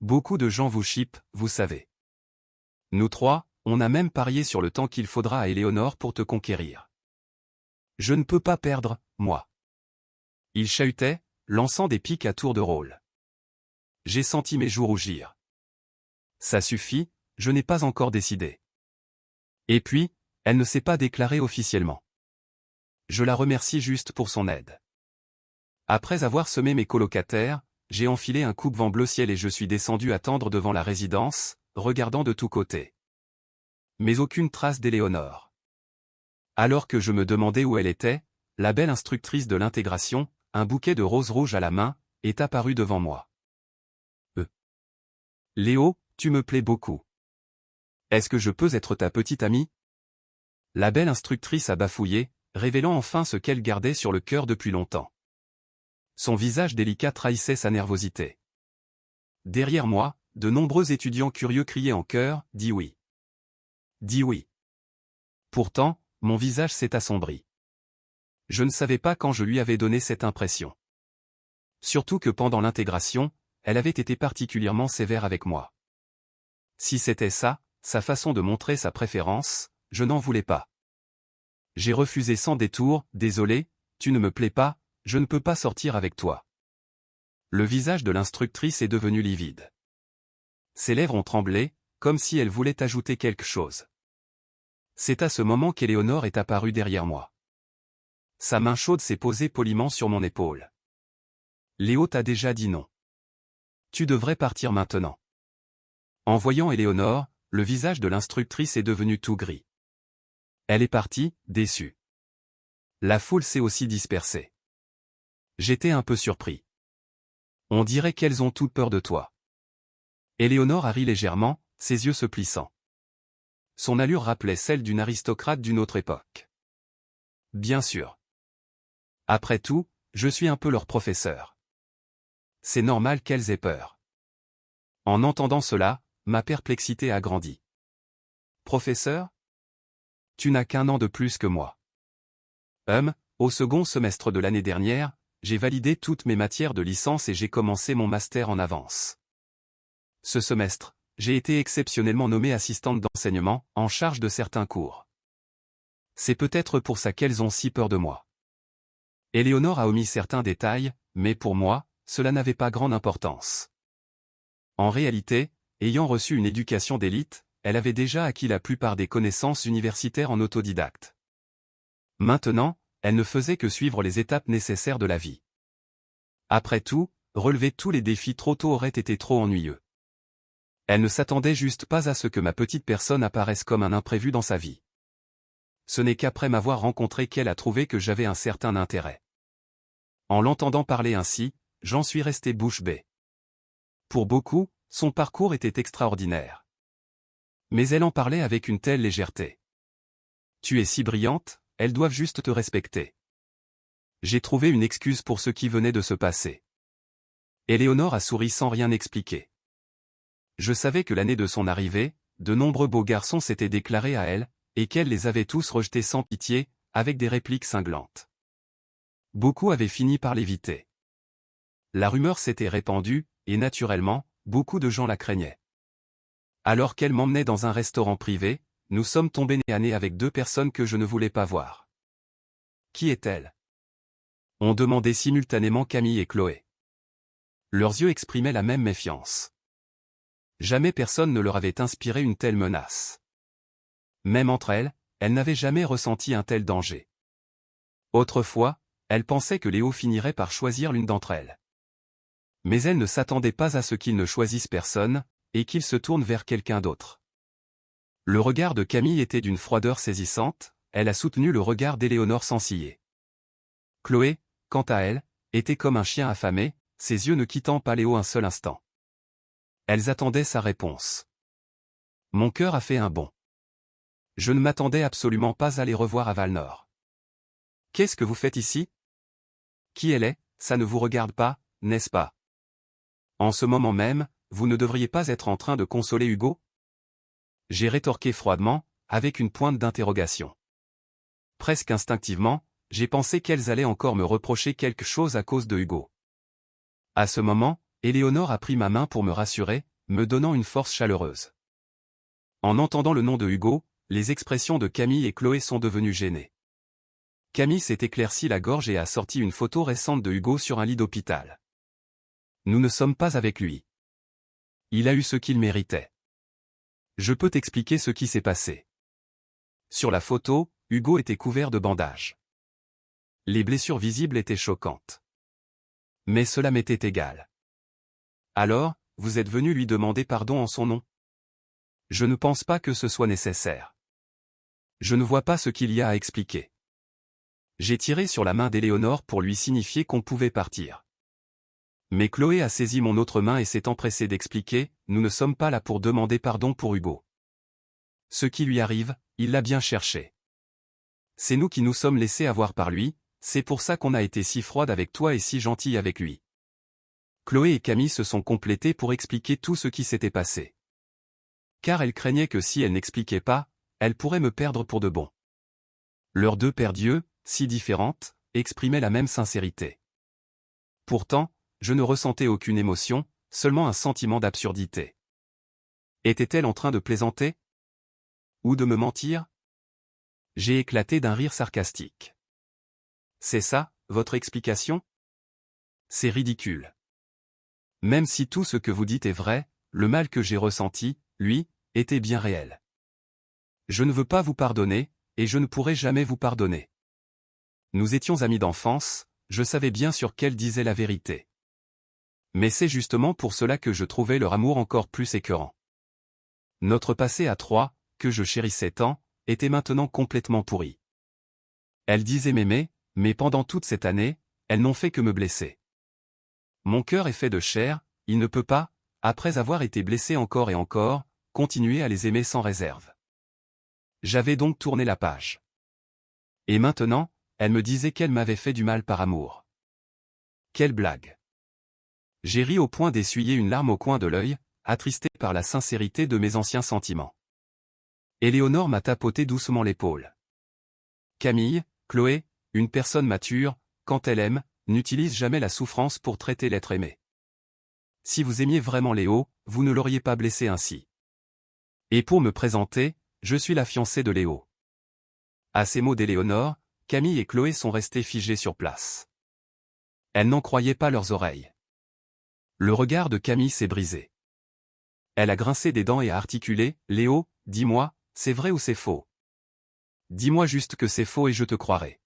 Beaucoup de gens vous chippent, vous savez. Nous trois, on a même parié sur le temps qu'il faudra à Éléonore pour te conquérir. Je ne peux pas perdre, moi. Il chahutait, lançant des piques à tour de rôle. J'ai senti mes joues rougir. Ça suffit, je n'ai pas encore décidé. Et puis, elle ne s'est pas déclarée officiellement. Je la remercie juste pour son aide. Après avoir semé mes colocataires, j'ai enfilé un coupe-vent bleu ciel et je suis descendu attendre devant la résidence, regardant de tous côtés. Mais aucune trace d'Éléonore. Alors que je me demandais où elle était, la belle instructrice de l'intégration, un bouquet de roses rouges à la main, est apparue devant moi. Léo, tu me plais beaucoup. Est-ce que je peux être ta petite amie? La belle instructrice a bafouillé, révélant enfin ce qu'elle gardait sur le cœur depuis longtemps. Son visage délicat trahissait sa nervosité. Derrière moi, de nombreux étudiants curieux criaient en chœur, « Dis oui. Dis oui. » Pourtant, mon visage s'est assombri. Je ne savais pas quand je lui avais donné cette impression. Surtout que pendant l'intégration, elle avait été particulièrement sévère avec moi. Si c'était ça, sa façon de montrer sa préférence, je n'en voulais pas. J'ai refusé sans détour, « Désolé, tu ne me plais pas, je ne peux pas sortir avec toi. » Le visage de l'instructrice est devenu livide. Ses lèvres ont tremblé, comme si elle voulait ajouter quelque chose. C'est à ce moment qu'Éléonore est apparue derrière moi. Sa main chaude s'est posée poliment sur mon épaule. « Léo t'a déjà dit non. Tu devrais partir maintenant. » En voyant Éléonore, le visage de l'instructrice est devenu tout gris. Elle est partie, déçue. La foule s'est aussi dispersée. J'étais un peu surpris. On dirait qu'elles ont toutes peur de toi. Éléonore a ri légèrement, ses yeux se plissant. Son allure rappelait celle d'une aristocrate d'une autre époque. Bien sûr. Après tout, je suis un peu leur professeur. C'est normal qu'elles aient peur. En entendant cela, ma perplexité a grandi. Professeur? Tu n'as qu'un an de plus que moi. Au second semestre de l'année dernière, j'ai validé toutes mes matières de licence et j'ai commencé mon master en avance. Ce semestre, j'ai été exceptionnellement nommée assistante d'enseignement, en charge de certains cours. C'est peut-être pour ça qu'elles ont si peur de moi. Éléonore a omis certains détails, mais pour moi, cela n'avait pas grande importance. En réalité, ayant reçu une éducation d'élite, elle avait déjà acquis la plupart des connaissances universitaires en autodidacte. Maintenant, elle ne faisait que suivre les étapes nécessaires de la vie. Après tout, relever tous les défis trop tôt aurait été trop ennuyeux. Elle ne s'attendait juste pas à ce que ma petite personne apparaisse comme un imprévu dans sa vie. Ce n'est qu'après m'avoir rencontré qu'elle a trouvé que j'avais un certain intérêt. En l'entendant parler ainsi, j'en suis resté bouche bée. Pour beaucoup, son parcours était extraordinaire. Mais elle en parlait avec une telle légèreté. Tu es si brillante, elles doivent juste te respecter. J'ai trouvé une excuse pour ce qui venait de se passer. Éléonore a souri sans rien expliquer. Je savais que l'année de son arrivée, de nombreux beaux garçons s'étaient déclarés à elle, et qu'elle les avait tous rejetés sans pitié, avec des répliques cinglantes. Beaucoup avaient fini par l'éviter. La rumeur s'était répandue, et naturellement, beaucoup de gens la craignaient. Alors qu'elle m'emmenait dans un restaurant privé, nous sommes tombés nez à nez avec deux personnes que je ne voulais pas voir. Qui est-elle? Ont demandé simultanément Camille et Chloé. Leurs yeux exprimaient la même méfiance. Jamais personne ne leur avait inspiré une telle menace. Même entre elles, elles n'avaient jamais ressenti un tel danger. Autrefois, elles pensaient que Léo finirait par choisir l'une d'entre elles. Mais elles ne s'attendaient pas à ce qu'il ne choisisse personne, et qu'il se tourne vers quelqu'un d'autre. Le regard de Camille était d'une froideur saisissante, elle a soutenu le regard d'Éléonore sans ciller. Chloé, quant à elle, était comme un chien affamé, ses yeux ne quittant pas Léo un seul instant. Elles attendaient sa réponse. Mon cœur a fait un bond. Je ne m'attendais absolument pas à les revoir à Valnor. Qu'est-ce que vous faites ici? Qui elle est, ça ne vous regarde pas, n'est-ce pas? En ce moment même, vous ne devriez pas être en train de consoler Hugo? J'ai rétorqué froidement, avec une pointe d'interrogation. Presque instinctivement, j'ai pensé qu'elles allaient encore me reprocher quelque chose à cause de Hugo. À ce moment, Éléonore a pris ma main pour me rassurer, me donnant une force chaleureuse. En entendant le nom de Hugo, les expressions de Camille et Chloé sont devenues gênées. Camille s'est éclairci la gorge et a sorti une photo récente de Hugo sur un lit d'hôpital. Nous ne sommes pas avec lui. Il a eu ce qu'il méritait. Je peux t'expliquer ce qui s'est passé. Sur la photo, Hugo était couvert de bandages. Les blessures visibles étaient choquantes. Mais cela m'était égal. Alors, vous êtes venu lui demander pardon en son nom? Je ne pense pas que ce soit nécessaire. Je ne vois pas ce qu'il y a à expliquer. J'ai tiré sur la main d'Éléonore pour lui signifier qu'on pouvait partir. Mais Chloé a saisi mon autre main et s'est empressée d'expliquer, nous ne sommes pas là pour demander pardon pour Hugo. Ce qui lui arrive, il l'a bien cherché. C'est nous qui nous sommes laissés avoir par lui, c'est pour ça qu'on a été si froide avec toi et si gentille avec lui. Chloé et Camille se sont complétées pour expliquer tout ce qui s'était passé. Car elles craignaient que si elles n'expliquaient pas, elles pourraient me perdre pour de bon. Leurs deux paires d'yeux, si différentes, exprimaient la même sincérité. Pourtant, je ne ressentais aucune émotion, seulement un sentiment d'absurdité. Était-elle en train de plaisanter? Ou de me mentir? J'ai éclaté d'un rire sarcastique. C'est ça, votre explication? C'est ridicule. Même si tout ce que vous dites est vrai, le mal que j'ai ressenti, lui, était bien réel. Je ne veux pas vous pardonner, et je ne pourrai jamais vous pardonner. Nous étions amis d'enfance, je savais bien sûr qu'elle disait la vérité. Mais c'est justement pour cela que je trouvais leur amour encore plus écœurant. Notre passé à trois, que je chérissais tant, était maintenant complètement pourri. Elle disait m'aimer, mais pendant toute cette année, elles n'ont fait que me blesser. Mon cœur est fait de chair, il ne peut pas, après avoir été blessé encore et encore, continuer à les aimer sans réserve. J'avais donc tourné la page. Et maintenant, elle me disait qu'elle m'avait fait du mal par amour. Quelle blague! J'ai ri au point d'essuyer une larme au coin de l'œil, attristé par la sincérité de mes anciens sentiments. Éléonore m'a tapoté doucement l'épaule. Camille, Chloé, une personne mature, quand elle aime, n'utilise jamais la souffrance pour traiter l'être aimé. Si vous aimiez vraiment Léo, vous ne l'auriez pas blessé ainsi. Et pour me présenter, je suis la fiancée de Léo. À ces mots d'Éléonore, Camille et Chloé sont restées figées sur place. Elles n'en croyaient pas leurs oreilles. Le regard de Camille s'est brisé. Elle a grincé des dents et a articulé, « Léo, dis-moi, c'est vrai ou c'est faux? Dis-moi juste que c'est faux et je te croirai. »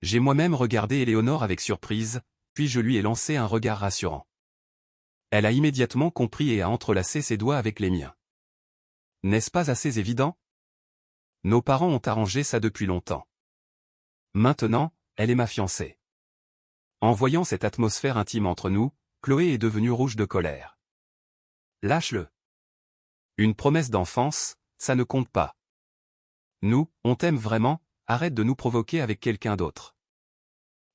J'ai moi-même regardé Éléonore avec surprise, puis je lui ai lancé un regard rassurant. Elle a immédiatement compris et a entrelacé ses doigts avec les miens. N'est-ce pas assez évident? Nos parents ont arrangé ça depuis longtemps. Maintenant, elle est ma fiancée. En voyant cette atmosphère intime entre nous, Chloé est devenue rouge de colère. Lâche-le. Une promesse d'enfance, ça ne compte pas. Nous, on t'aime vraiment, arrête de nous provoquer avec quelqu'un d'autre.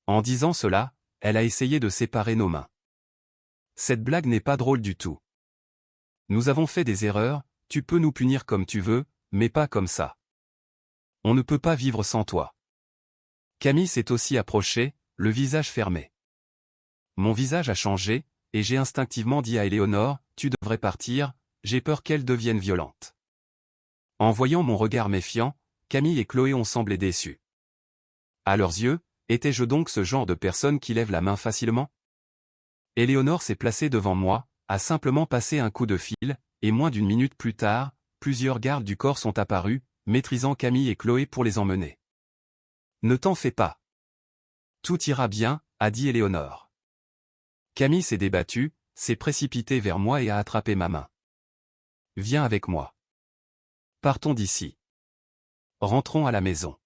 En disant cela, elle a essayé de séparer nos mains. Cette blague n'est pas drôle du tout. Nous avons fait des erreurs, tu peux nous punir comme tu veux, mais pas comme ça. On ne peut pas vivre sans toi. Camille s'est aussi approchée, le visage fermé. Mon visage a changé, et j'ai instinctivement dit à Éléonore, tu devrais partir, j'ai peur qu'elle devienne violente. En voyant mon regard méfiant, Camille et Chloé ont semblé déçus. À leurs yeux, étais-je donc ce genre de personne qui lève la main facilement? Éléonore s'est placée devant moi, a simplement passé un coup de fil, et moins d'une minute plus tard, plusieurs gardes du corps sont apparus, maîtrisant Camille et Chloé pour les emmener. Ne t'en fais pas. Tout ira bien, a dit Éléonore. Camille s'est débattue, s'est précipitée vers moi et a attrapé ma main. Viens avec moi. Partons d'ici. Rentrons à la maison.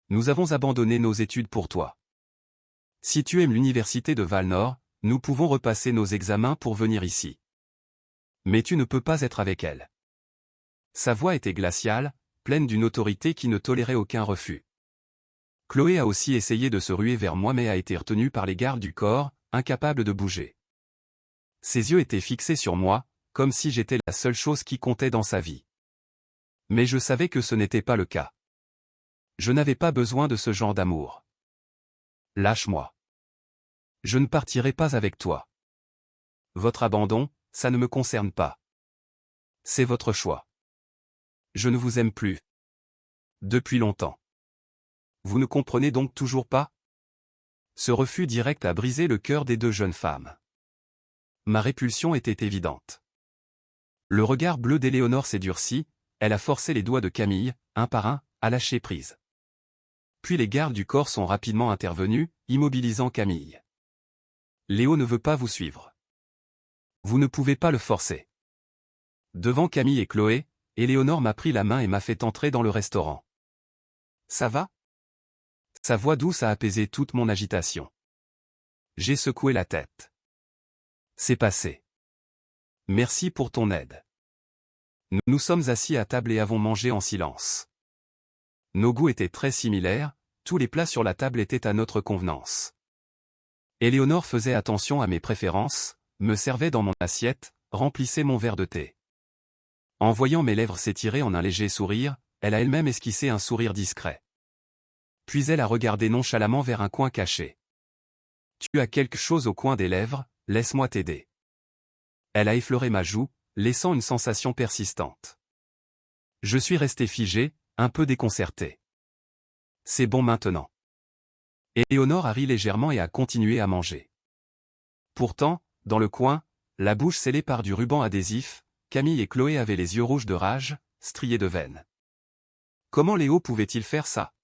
Nous avons abandonné nos études pour toi. Si tu aimes l'université de Val-Nord, nous pouvons repasser nos examens pour venir ici. Mais tu ne peux pas être avec elle. Sa voix était glaciale, pleine d'une autorité qui ne tolérait aucun refus. Chloé a aussi essayé de se ruer vers moi mais a été retenue par les gardes du corps, incapable de bouger. Ses yeux étaient fixés sur moi, comme si j'étais la seule chose qui comptait dans sa vie. Mais je savais que ce n'était pas le cas. Je n'avais pas besoin de ce genre d'amour. Lâche-moi. Je ne partirai pas avec toi. Votre abandon, ça ne me concerne pas. C'est votre choix. Je ne vous aime plus. Depuis longtemps. Vous ne comprenez donc toujours pas? Ce refus direct a brisé le cœur des deux jeunes femmes. Ma répulsion était évidente. Le regard bleu d'Éléonore s'est durci, elle a forcé les doigts de Camille, un par un, à lâcher prise. Puis les gardes du corps sont rapidement intervenus, immobilisant Camille. Léo ne veut pas vous suivre. Vous ne pouvez pas le forcer. Devant Camille et Chloé, Éléonore m'a pris la main et m'a fait entrer dans le restaurant. Ça va? Sa voix douce a apaisé toute mon agitation. J'ai secoué la tête. C'est passé. Merci pour ton aide. Nous nous sommes assis à table et avons mangé en silence. Nos goûts étaient très similaires, tous les plats sur la table étaient à notre convenance. Éléonore faisait attention à mes préférences, me servait dans mon assiette, remplissait mon verre de thé. En voyant mes lèvres s'étirer en un léger sourire, elle a elle-même esquissé un sourire discret. Puis elle a regardé nonchalamment vers un coin caché. Tu as quelque chose au coin des lèvres, laisse-moi t'aider. Elle a effleuré ma joue, laissant une sensation persistante. Je suis resté figé, un peu déconcerté. C'est bon maintenant. Éléonore a ri légèrement et a continué à manger. Pourtant, dans le coin, la bouche scellée par du ruban adhésif, Camille et Chloé avaient les yeux rouges de rage, striés de veine. Comment Léo pouvait-il faire ça?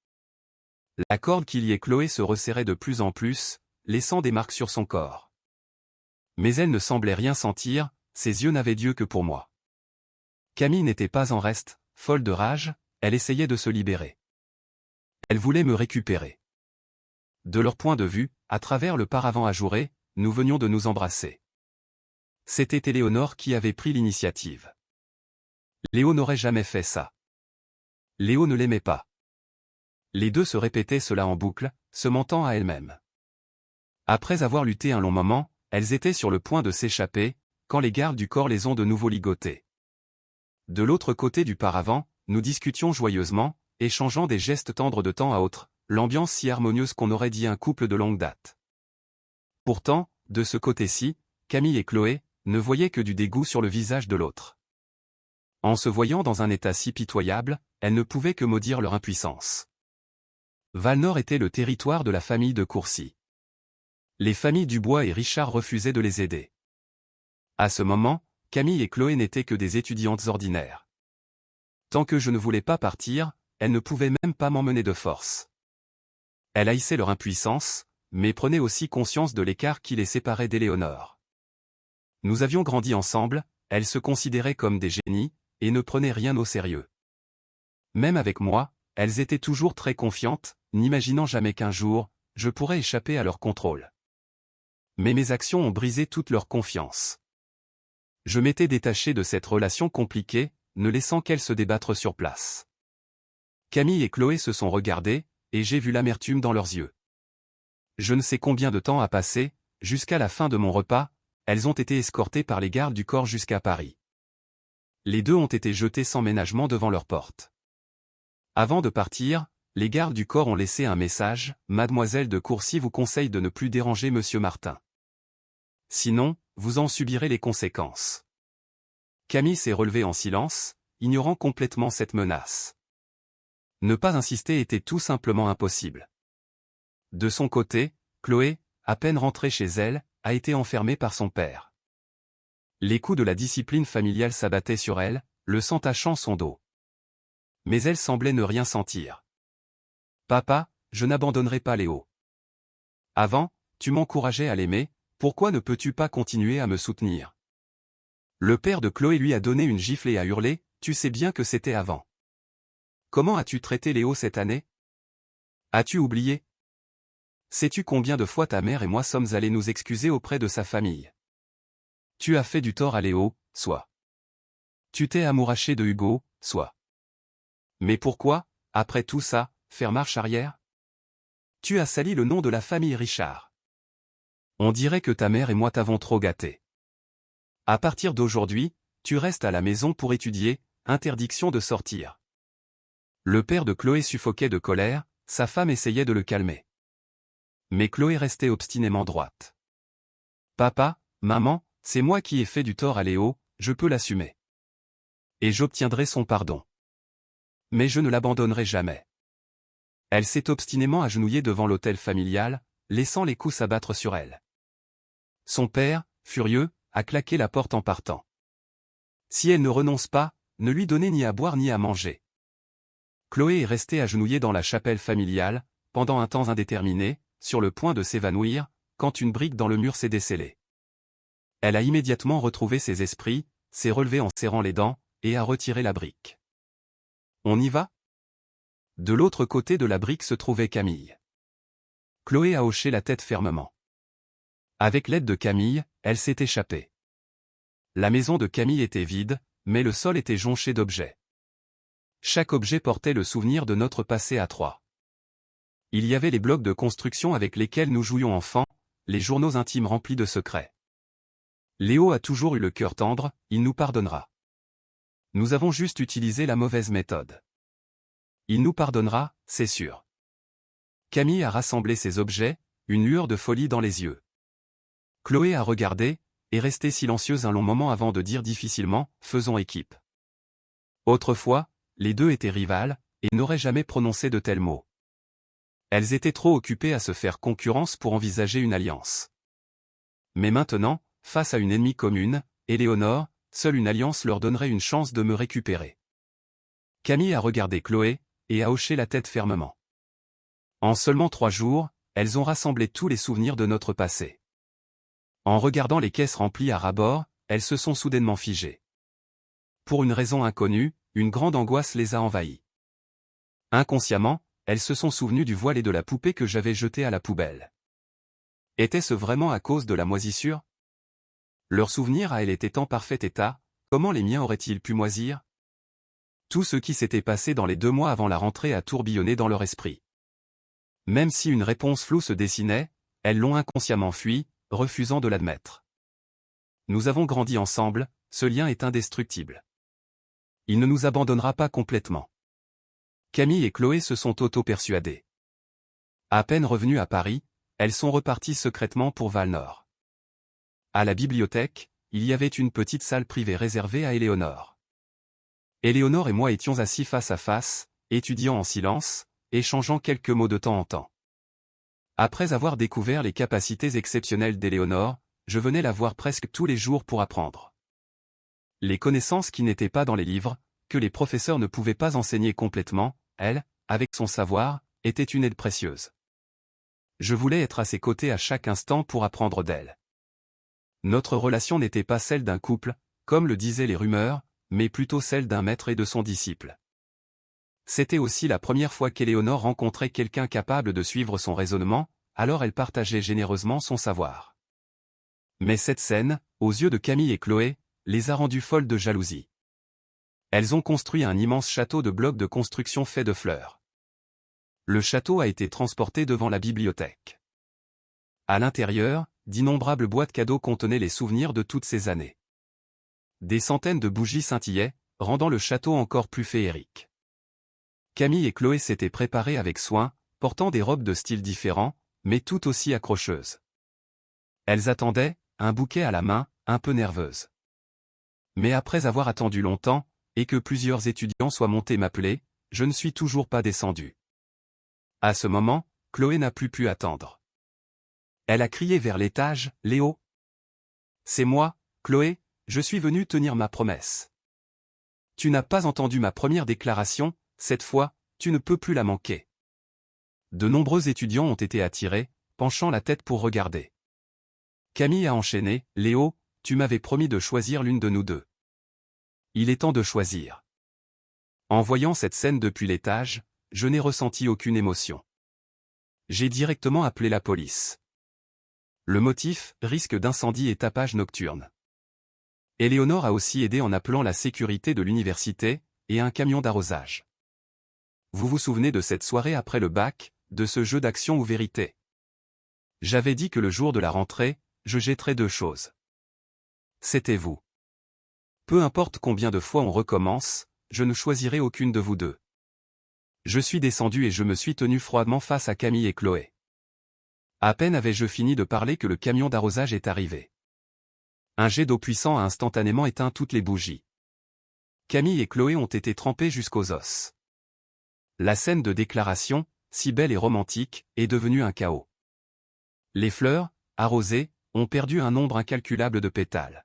La corde qui liait Chloé se resserrait de plus en plus, laissant des marques sur son corps. Mais elle ne semblait rien sentir, ses yeux n'avaient d'yeux que pour moi. Camille n'était pas en reste, folle de rage, elle essayait de se libérer. Elle voulait me récupérer. De leur point de vue, à travers le paravent ajouré, nous venions de nous embrasser. C'était Éléonore qui avait pris l'initiative. Léo n'aurait jamais fait ça. Léo ne l'aimait pas. Les deux se répétaient cela en boucle, se mentant à elles-mêmes. Après avoir lutté un long moment, elles étaient sur le point de s'échapper, quand les gardes du corps les ont de nouveau ligotées. De l'autre côté du paravent, nous discutions joyeusement, échangeant des gestes tendres de temps à autre, l'ambiance si harmonieuse qu'on aurait dit un couple de longue date. Pourtant, de ce côté-ci, Camille et Chloé ne voyaient que du dégoût sur le visage de l'autre. En se voyant dans un état si pitoyable, elles ne pouvaient que maudire leur impuissance. Val-Nord était le territoire de la famille de Courcy. Les familles Dubois et Richard refusaient de les aider. À ce moment, Camille et Chloé n'étaient que des étudiantes ordinaires. Tant que je ne voulais pas partir, elles ne pouvaient même pas m'emmener de force. Elle haïssait leur impuissance, mais prenait aussi conscience de l'écart qui les séparait d'Éléonore. Nous avions grandi ensemble, elles se considéraient comme des génies, et ne prenaient rien au sérieux. Même avec moi, elles étaient toujours très confiantes, n'imaginant jamais qu'un jour, je pourrais échapper à leur contrôle. Mais mes actions ont brisé toute leur confiance. Je m'étais détaché de cette relation compliquée, ne laissant qu'elles se débattre sur place. Camille et Chloé se sont regardées, et j'ai vu l'amertume dans leurs yeux. Je ne sais combien de temps a passé, jusqu'à la fin de mon repas, elles ont été escortées par les gardes du corps jusqu'à Paris. Les deux ont été jetés sans ménagement devant leur porte. Avant de partir, les gardes du corps ont laissé un message: « Mademoiselle de Courcy vous conseille de ne plus déranger Monsieur Martin. Sinon, vous en subirez les conséquences. » Camille s'est relevée en silence, ignorant complètement cette menace. Ne pas insister était tout simplement impossible. De son côté, Chloé, à peine rentrée chez elle, a été enfermée par son père. Les coups de la discipline familiale s'abattaient sur elle, le sang tachant son dos. Mais elle semblait ne rien sentir. « Papa, je n'abandonnerai pas Léo. Avant, tu m'encourageais à l'aimer, pourquoi ne peux-tu pas continuer à me soutenir ?» Le père de Chloé lui a donné une gifle et a hurlé: « Tu sais bien que c'était avant. Comment as-tu traité Léo cette année? As-tu oublié? Sais-tu combien de fois ta mère et moi sommes allés nous excuser auprès de sa famille? Tu as fait du tort à Léo, soit. Tu t'es amouraché de Hugo, soit. Mais pourquoi, après tout ça, faire marche arrière? Tu as sali le nom de la famille Richard. On dirait que ta mère et moi t'avons trop gâté. À partir d'aujourd'hui, tu restes à la maison pour étudier, interdiction de sortir. » Le père de Chloé suffoquait de colère, sa femme essayait de le calmer. Mais Chloé restait obstinément droite. « Papa, maman, c'est moi qui ai fait du tort à Léo, je peux l'assumer. Et j'obtiendrai son pardon. Mais je ne l'abandonnerai jamais. » Elle s'est obstinément agenouillée devant l'autel familial, laissant les coups s'abattre sur elle. Son père, furieux, a claqué la porte en partant. Si elle ne renonce pas, ne lui donnez ni à boire ni à manger. Chloé est restée agenouillée dans la chapelle familiale, pendant un temps indéterminé, sur le point de s'évanouir, quand une brique dans le mur s'est décellée. Elle a immédiatement retrouvé ses esprits, s'est relevée en serrant les dents, et a retiré la brique. « On y va ?» De l'autre côté de la brique se trouvait Camille. Chloé a hoché la tête fermement. Avec l'aide de Camille, elle s'est échappée. La maison de Camille était vide, mais le sol était jonché d'objets. Chaque objet portait le souvenir de notre passé à trois. Il y avait les blocs de construction avec lesquels nous jouions enfants, les journaux intimes remplis de secrets. Léo a toujours eu le cœur tendre, il nous pardonnera. Nous avons juste utilisé la mauvaise méthode. Il nous pardonnera, c'est sûr. Camille a rassemblé ses objets, une lueur de folie dans les yeux. Chloé a regardé, et resté silencieuse un long moment avant de dire difficilement: « Faisons équipe. » Autrefois, les deux étaient rivales, et n'auraient jamais prononcé de tels mots. Elles étaient trop occupées à se faire concurrence pour envisager une alliance. Mais maintenant, face à une ennemie commune, Éléonore, seule une alliance leur donnerait une chance de me récupérer. Camille a regardé Chloé, et a hoché la tête fermement. En seulement 3 jours, elles ont rassemblé tous les souvenirs de notre passé. En regardant les caisses remplies à ras-bord, elles se sont soudainement figées. Pour une raison inconnue, une grande angoisse les a envahies. Inconsciemment, elles se sont souvenues du voile et de la poupée que j'avais jetée à la poubelle. Était-ce vraiment à cause de la moisissure? Leurs souvenirs à elle étaient en parfait état, comment les miens auraient-ils pu moisir? Tout ce qui s'était passé dans les 2 mois avant la rentrée a tourbillonné dans leur esprit. Même si une réponse floue se dessinait, elles l'ont inconsciemment fui, refusant de l'admettre. Nous avons grandi ensemble, ce lien est indestructible. Il ne nous abandonnera pas complètement. Camille et Chloé se sont auto-persuadées. À peine revenues à Paris, elles sont reparties secrètement pour Val-Nord. À la bibliothèque, il y avait une petite salle privée réservée à Éléonore. Éléonore et moi étions assis face à face, étudiant en silence, échangeant quelques mots de temps en temps. Après avoir découvert les capacités exceptionnelles d'Éléonore, je venais la voir presque tous les jours pour apprendre. Les connaissances qui n'étaient pas dans les livres, que les professeurs ne pouvaient pas enseigner complètement, elle, avec son savoir, était une aide précieuse. Je voulais être à ses côtés à chaque instant pour apprendre d'elle. Notre relation n'était pas celle d'un couple, comme le disaient les rumeurs, mais plutôt celle d'un maître et de son disciple. C'était aussi la première fois qu'Éléonore rencontrait quelqu'un capable de suivre son raisonnement, alors elle partageait généreusement son savoir. Mais cette scène, aux yeux de Camille et Chloé, les a rendues folles de jalousie. Elles ont construit un immense château de blocs de construction fait de fleurs. Le château a été transporté devant la bibliothèque. À l'intérieur, d'innombrables boîtes cadeaux contenaient les souvenirs de toutes ces années. Des centaines de bougies scintillaient, rendant le château encore plus féerique. Camille et Chloé s'étaient préparées avec soin, portant des robes de styles différents, mais tout aussi accrocheuses. Elles attendaient, un bouquet à la main, un peu nerveuses. Mais après avoir attendu longtemps, et que plusieurs étudiants soient montés m'appeler, je ne suis toujours pas descendu. À ce moment, Chloé n'a plus pu attendre. Elle a crié vers l'étage, « Léo !» C'est moi, Chloé, je suis venue tenir ma promesse. Tu n'as pas entendu ma première déclaration, cette fois, tu ne peux plus la manquer. De nombreux étudiants ont été attirés, penchant la tête pour regarder. Camille a enchaîné, « Léo, tu m'avais promis de choisir l'une de nous deux. Il est temps de choisir. » En voyant cette scène depuis l'étage, je n'ai ressenti aucune émotion. J'ai directement appelé la police. Le motif, risque d'incendie et tapage nocturne. Éléonore a aussi aidé en appelant la sécurité de l'université, et un camion d'arrosage. Vous vous souvenez de cette soirée après le bac, de ce jeu d'action ou vérité? J'avais dit que le jour de la rentrée, je jetterais deux choses. C'était vous. Peu importe combien de fois on recommence, je ne choisirai aucune de vous deux. Je suis descendu et je me suis tenu froidement face à Camille et Chloé. À peine avais-je fini de parler que le camion d'arrosage est arrivé. Un jet d'eau puissant a instantanément éteint toutes les bougies. Camille et Chloé ont été trempées jusqu'aux os. La scène de déclaration, si belle et romantique, est devenue un chaos. Les fleurs, arrosées, ont perdu un nombre incalculable de pétales.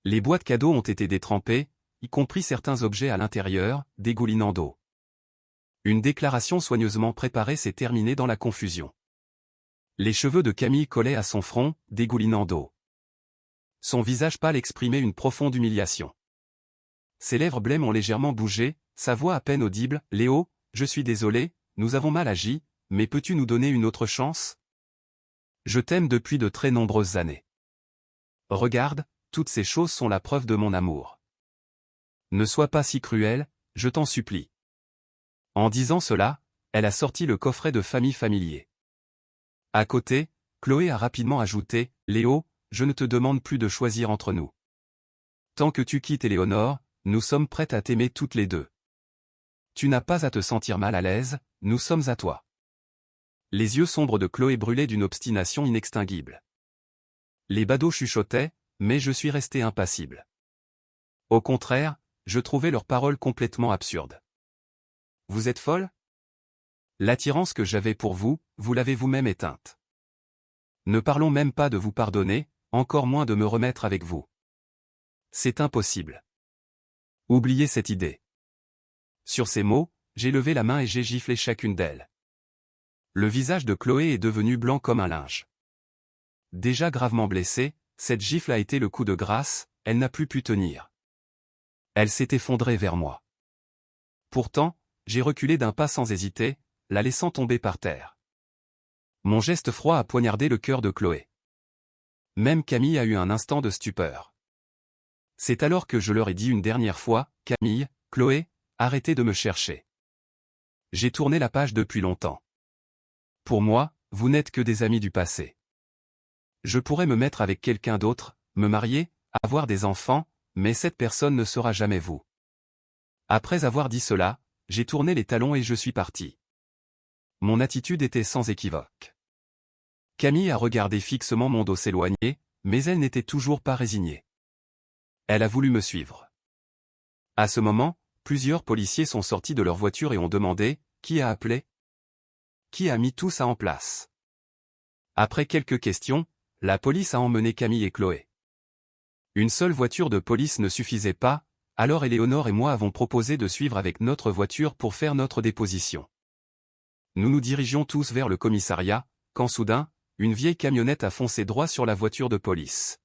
Les boîtes cadeaux ont été détrempées, y compris certains objets à l'intérieur, dégoulinant d'eau. Une déclaration soigneusement préparée s'est terminée dans la confusion. Les cheveux de Camille collaient à son front, dégoulinant d'eau. Son visage pâle exprimait une profonde humiliation. Ses lèvres blêmes ont légèrement bougé, sa voix à peine audible, « Léo, je suis désolé, nous avons mal agi, mais peux-tu nous donner une autre chance? Je t'aime depuis de très nombreuses années. Regarde, toutes ces choses sont la preuve de mon amour. Ne sois pas si cruel, je t'en supplie. » En disant cela, elle a sorti le coffret de famille familier. À côté, Chloé a rapidement ajouté, « Léo, je ne te demande plus de choisir entre nous. Tant que tu quittes Éléonore, nous sommes prêtes à t'aimer toutes les deux. Tu n'as pas à te sentir mal à l'aise, nous sommes à toi. » Les yeux sombres de Chloé brûlaient d'une obstination inextinguible. Les badauds chuchotaient, mais je suis resté impassible. Au contraire, je trouvais leurs paroles complètement absurdes. Vous êtes folle? L'attirance que j'avais pour vous, vous l'avez vous-même éteinte. Ne parlons même pas de vous pardonner, encore moins de me remettre avec vous. C'est impossible. Oubliez cette idée. Sur ces mots, j'ai levé la main et j'ai giflé chacune d'elles. Le visage de Chloé est devenu blanc comme un linge. Déjà gravement blessée, cette gifle a été le coup de grâce, elle n'a plus pu tenir. Elle s'est effondrée vers moi. Pourtant, j'ai reculé d'un pas sans hésiter, la laissant tomber par terre. Mon geste froid a poignardé le cœur de Chloé. Même Camille a eu un instant de stupeur. C'est alors que je leur ai dit une dernière fois, « Camille, Chloé, arrêtez de me chercher. J'ai tourné la page depuis longtemps. Pour moi, vous n'êtes que des amis du passé. Je pourrais me mettre avec quelqu'un d'autre, me marier, avoir des enfants, mais cette personne ne sera jamais vous. » Après avoir dit cela, j'ai tourné les talons et je suis parti. Mon attitude était sans équivoque. Camille a regardé fixement mon dos s'éloigner, mais elle n'était toujours pas résignée. Elle a voulu me suivre. À ce moment, plusieurs policiers sont sortis de leur voiture et ont demandé, « Qui a appelé? Qui a mis tout ça en place ?» Après quelques questions, la police a emmené Camille et Chloé. Une seule voiture de police ne suffisait pas, alors Éléonore et moi avons proposé de suivre avec notre voiture pour faire notre déposition. Nous nous dirigions tous vers le commissariat, quand soudain, une vieille camionnette a foncé droit sur la voiture de police.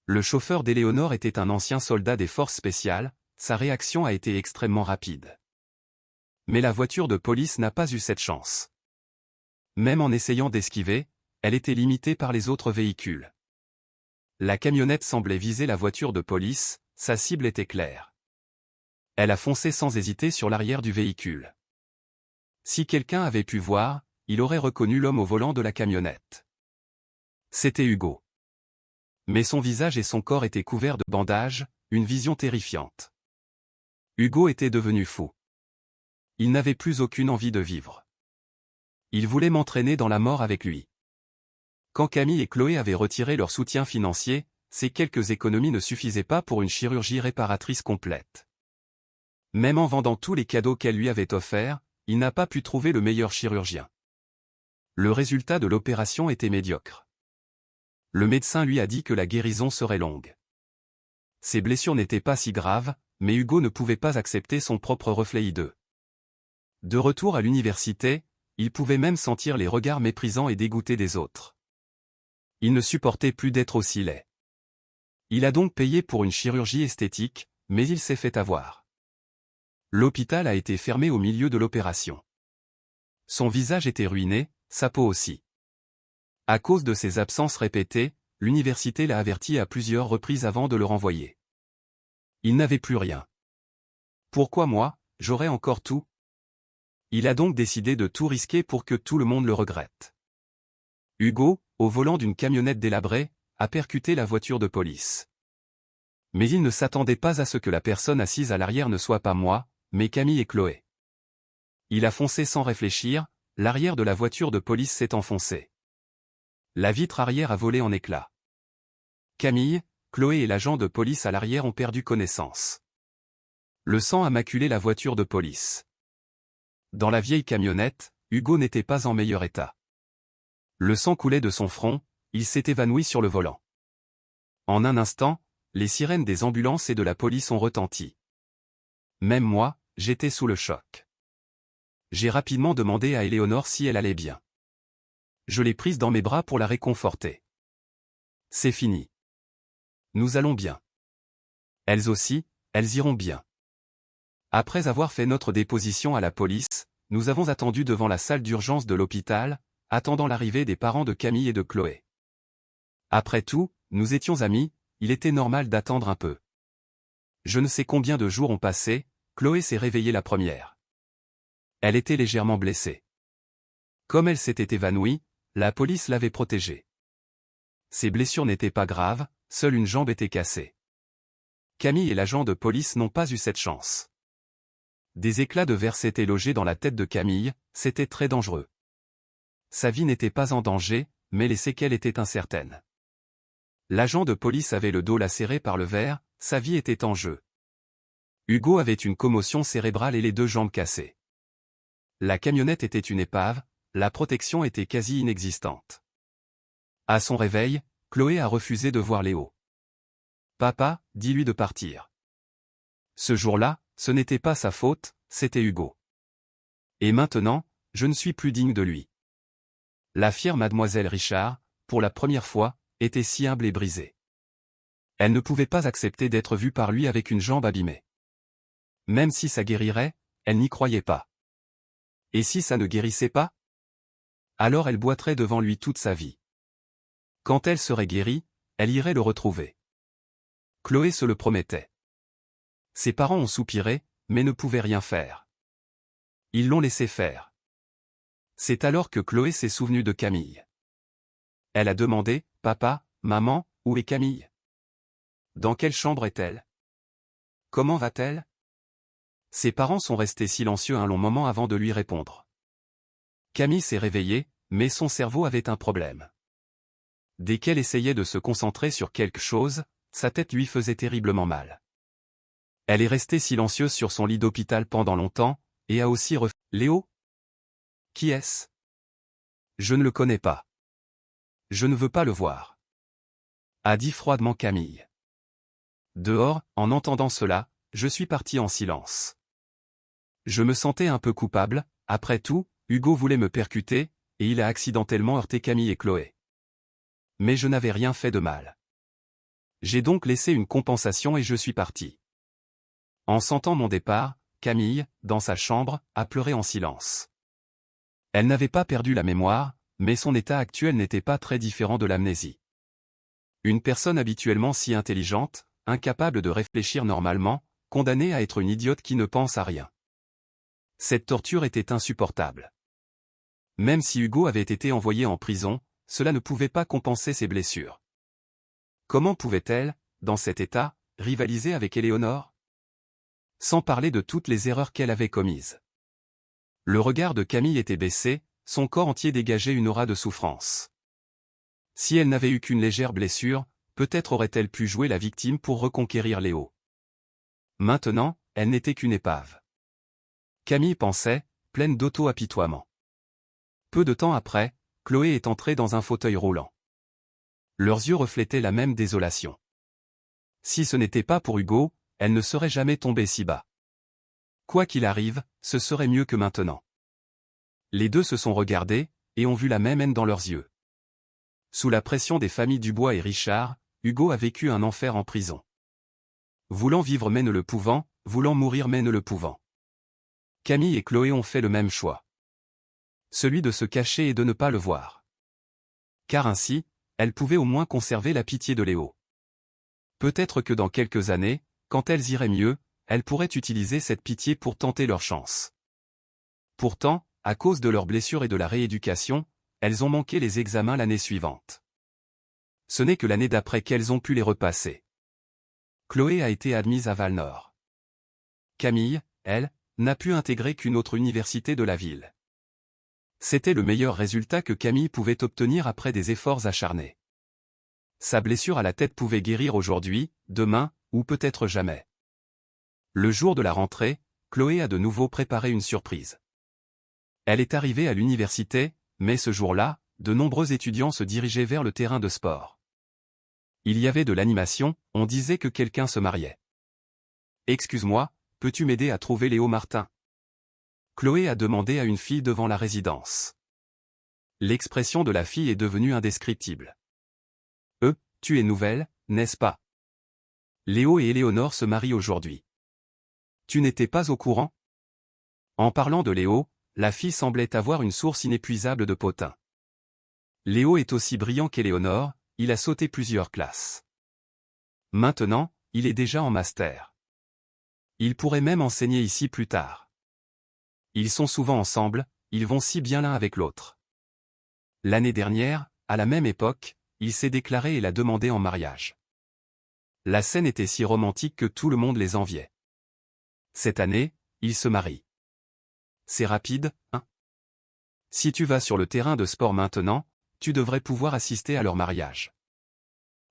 Le chauffeur d'Éléonore était un ancien soldat des forces spéciales, sa réaction a été extrêmement rapide. Mais la voiture de police n'a pas eu cette chance. Même en essayant d'esquiver, elle était limitée par les autres véhicules. La camionnette semblait viser la voiture de police, sa cible était claire. Elle a foncé sans hésiter sur l'arrière du véhicule. Si quelqu'un avait pu voir, il aurait reconnu l'homme au volant de la camionnette. C'était Hugo. Mais son visage et son corps étaient couverts de bandages, une vision terrifiante. Hugo était devenu fou. Il n'avait plus aucune envie de vivre. Il voulait m'entraîner dans la mort avec lui. Quand Camille et Chloé avaient retiré leur soutien financier, ces quelques économies ne suffisaient pas pour une chirurgie réparatrice complète. Même en vendant tous les cadeaux qu'elle lui avait offerts, il n'a pas pu trouver le meilleur chirurgien. Le résultat de l'opération était médiocre. Le médecin lui a dit que la guérison serait longue. Ses blessures n'étaient pas si graves, mais Hugo ne pouvait pas accepter son propre reflet hideux. De retour à l'université, il pouvait même sentir les regards méprisants et dégoûtés des autres. Il ne supportait plus d'être aussi laid. Il a donc payé pour une chirurgie esthétique, mais il s'est fait avoir. L'hôpital a été fermé au milieu de l'opération. Son visage était ruiné, sa peau aussi. À cause de ses absences répétées, l'université l'a averti à plusieurs reprises avant de le renvoyer. Il n'avait plus rien. Pourquoi moi, j'aurais encore tout? Il a donc décidé de tout risquer pour que tout le monde le regrette. Hugo, au volant d'une camionnette délabrée, a percuté la voiture de police. Mais il ne s'attendait pas à ce que la personne assise à l'arrière ne soit pas moi, mais Camille et Chloé. Il a foncé sans réfléchir, l'arrière de la voiture de police s'est enfoncé. La vitre arrière a volé en éclats. Camille, Chloé et l'agent de police à l'arrière ont perdu connaissance. Le sang a maculé la voiture de police. Dans la vieille camionnette, Hugo n'était pas en meilleur état. Le sang coulait de son front, il s'est évanoui sur le volant. En un instant, les sirènes des ambulances et de la police ont retenti. Même moi, j'étais sous le choc. J'ai rapidement demandé à Éléonore si elle allait bien. Je l'ai prise dans mes bras pour la réconforter. C'est fini. Nous allons bien. Elles aussi, elles iront bien. Après avoir fait notre déposition à la police, nous avons attendu devant la salle d'urgence de l'hôpital, attendant l'arrivée des parents de Camille et de Chloé. Après tout, nous étions amis, il était normal d'attendre un peu. Je ne sais combien de jours ont passé, Chloé s'est réveillée la première. Elle était légèrement blessée. Comme elle s'était évanouie, la police l'avait protégée. Ses blessures n'étaient pas graves, seule une jambe était cassée. Camille et l'agent de police n'ont pas eu cette chance. Des éclats de verre s'étaient logés dans la tête de Camille, c'était très dangereux. Sa vie n'était pas en danger, mais les séquelles étaient incertaines. L'agent de police avait le dos lacéré par le verre, sa vie était en jeu. Hugo avait une commotion cérébrale et les deux jambes cassées. La camionnette était une épave, la protection était quasi inexistante. À son réveil, Chloé a refusé de voir Léo. Papa, dis-lui de partir. Ce jour-là, ce n'était pas sa faute, c'était Hugo. Et maintenant, je ne suis plus digne de lui. La fière mademoiselle Richard, pour la première fois, était si humble et brisée. Elle ne pouvait pas accepter d'être vue par lui avec une jambe abîmée. Même si ça guérirait, elle n'y croyait pas. Et si ça ne guérissait pas? Alors elle boiterait devant lui toute sa vie. Quand elle serait guérie, elle irait le retrouver. Chloé se le promettait. Ses parents ont soupiré, mais ne pouvaient rien faire. Ils l'ont laissé faire. C'est alors que Chloé s'est souvenue de Camille. Elle a demandé, « Papa, maman, où est Camille? Dans quelle chambre est-elle? Comment va-t-elle » Ses parents sont restés silencieux un long moment avant de lui répondre. Camille s'est réveillée, mais son cerveau avait un problème. Dès qu'elle essayait de se concentrer sur quelque chose, sa tête lui faisait terriblement mal. Elle est restée silencieuse sur son lit d'hôpital pendant longtemps, et a aussi refusé. Léo? Qui est-ce? Je ne le connais pas. Je ne veux pas le voir. A dit froidement Camille. Dehors, en entendant cela, je suis parti en silence. Je me sentais un peu coupable, après tout, Hugo voulait me percuter, et il a accidentellement heurté Camille et Chloé. Mais je n'avais rien fait de mal. J'ai donc laissé une compensation et je suis parti. En sentant mon départ, Camille, dans sa chambre, a pleuré en silence. Elle n'avait pas perdu la mémoire, mais son état actuel n'était pas très différent de l'amnésie. Une personne habituellement si intelligente, incapable de réfléchir normalement, condamnée à être une idiote qui ne pense à rien. Cette torture était insupportable. Même si Hugo avait été envoyé en prison, cela ne pouvait pas compenser ses blessures. Comment pouvait-elle, dans cet état, rivaliser avec Éléonore? Sans parler de toutes les erreurs qu'elle avait commises. Le regard de Camille était baissé, son corps entier dégageait une aura de souffrance. Si elle n'avait eu qu'une légère blessure, peut-être aurait-elle pu jouer la victime pour reconquérir Léo. Maintenant, elle n'était qu'une épave. Camille pensait, pleine d'auto-apitoiement. Peu de temps après, Chloé est entrée dans un fauteuil roulant. Leurs yeux reflétaient la même désolation. Si ce n'était pas pour Hugo, elle ne serait jamais tombée si bas. Quoi qu'il arrive, ce serait mieux que maintenant. Les deux se sont regardés, et ont vu la même haine dans leurs yeux. Sous la pression des familles Dubois et Richard, Hugo a vécu un enfer en prison. Voulant vivre mais ne le pouvant, voulant mourir mais ne le pouvant. Camille et Chloé ont fait le même choix. Celui de se cacher et de ne pas le voir. Car ainsi, elles pouvaient au moins conserver la pitié de Léo. Peut-être que dans quelques années, quand elles iraient mieux, elles pourraient utiliser cette pitié pour tenter leur chance. Pourtant, à cause de leurs blessures et de la rééducation, elles ont manqué les examens l'année suivante. Ce n'est que l'année d'après qu'elles ont pu les repasser. Chloé a été admise à Val-Nord. Camille, elle, n'a pu intégrer qu'une autre université de la ville. C'était le meilleur résultat que Camille pouvait obtenir après des efforts acharnés. Sa blessure à la tête pouvait guérir aujourd'hui, demain, ou peut-être jamais. Le jour de la rentrée, Chloé a de nouveau préparé une surprise. Elle est arrivée à l'université, mais ce jour-là, de nombreux étudiants se dirigeaient vers le terrain de sport. Il y avait de l'animation, on disait que quelqu'un se mariait. « Excuse-moi, peux-tu m'aider à trouver Léo Martin ?» Chloé a demandé à une fille devant la résidence. L'expression de la fille est devenue indescriptible. « Tu es nouvelle, n'est-ce pas? Léo et Éléonore se marient aujourd'hui. Tu n'étais pas au courant ?» En parlant de Léo, la fille semblait avoir une source inépuisable de potins. Léo est aussi brillant qu'Éléonore, il a sauté plusieurs classes. Maintenant, il est déjà en master. Il pourrait même enseigner ici plus tard. Ils sont souvent ensemble, ils vont si bien l'un avec l'autre. L'année dernière, à la même époque, il s'est déclaré et l'a demandé en mariage. La scène était si romantique que tout le monde les enviait. Cette année, ils se marient. C'est rapide, hein? Si tu vas sur le terrain de sport maintenant, tu devrais pouvoir assister à leur mariage.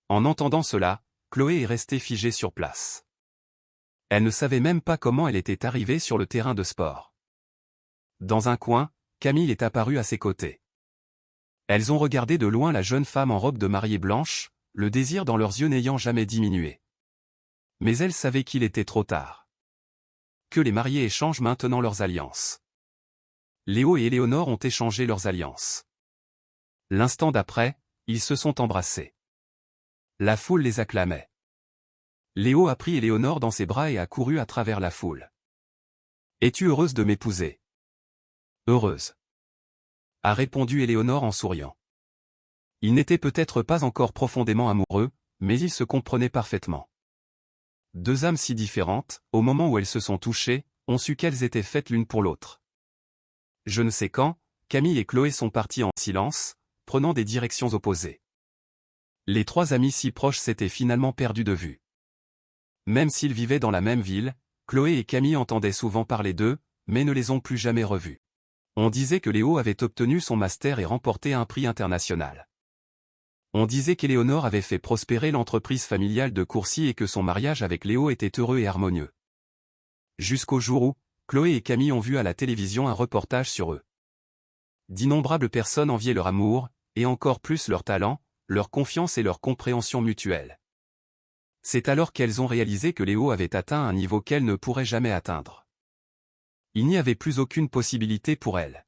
En entendant cela, Chloé est restée figée sur place. Elle ne savait même pas comment elle était arrivée sur le terrain de sport. Dans un coin, Camille est apparue à ses côtés. Elles ont regardé de loin la jeune femme en robe de mariée blanche, le désir dans leurs yeux n'ayant jamais diminué. Mais elles savaient qu'il était trop tard. Que les mariés échangent maintenant leurs alliances. Léo et Éléonore ont échangé leurs alliances. L'instant d'après, ils se sont embrassés. La foule les acclamait. Léo a pris Éléonore dans ses bras et a couru à travers la foule. « Es-tu heureuse de m'épouser? »« Heureuse. » a répondu Éléonore en souriant. Ils n'étaient peut-être pas encore profondément amoureux, mais ils se comprenaient parfaitement. Deux âmes si différentes, au moment où elles se sont touchées, ont su qu'elles étaient faites l'une pour l'autre. Je ne sais quand, Camille et Chloé sont partis en silence, prenant des directions opposées. Les trois amis si proches s'étaient finalement perdus de vue. Même s'ils vivaient dans la même ville, Chloé et Camille entendaient souvent parler d'eux, mais ne les ont plus jamais revus. On disait que Léo avait obtenu son master et remporté un prix international. On disait qu'Éléonore avait fait prospérer l'entreprise familiale de Courcy et que son mariage avec Léo était heureux et harmonieux. Jusqu'au jour où, Chloé et Camille ont vu à la télévision un reportage sur eux. D'innombrables personnes enviaient leur amour, et encore plus leur talent, leur confiance et leur compréhension mutuelle. C'est alors qu'elles ont réalisé que Léo avait atteint un niveau qu'elles ne pourraient jamais atteindre. Il n'y avait plus aucune possibilité pour elles.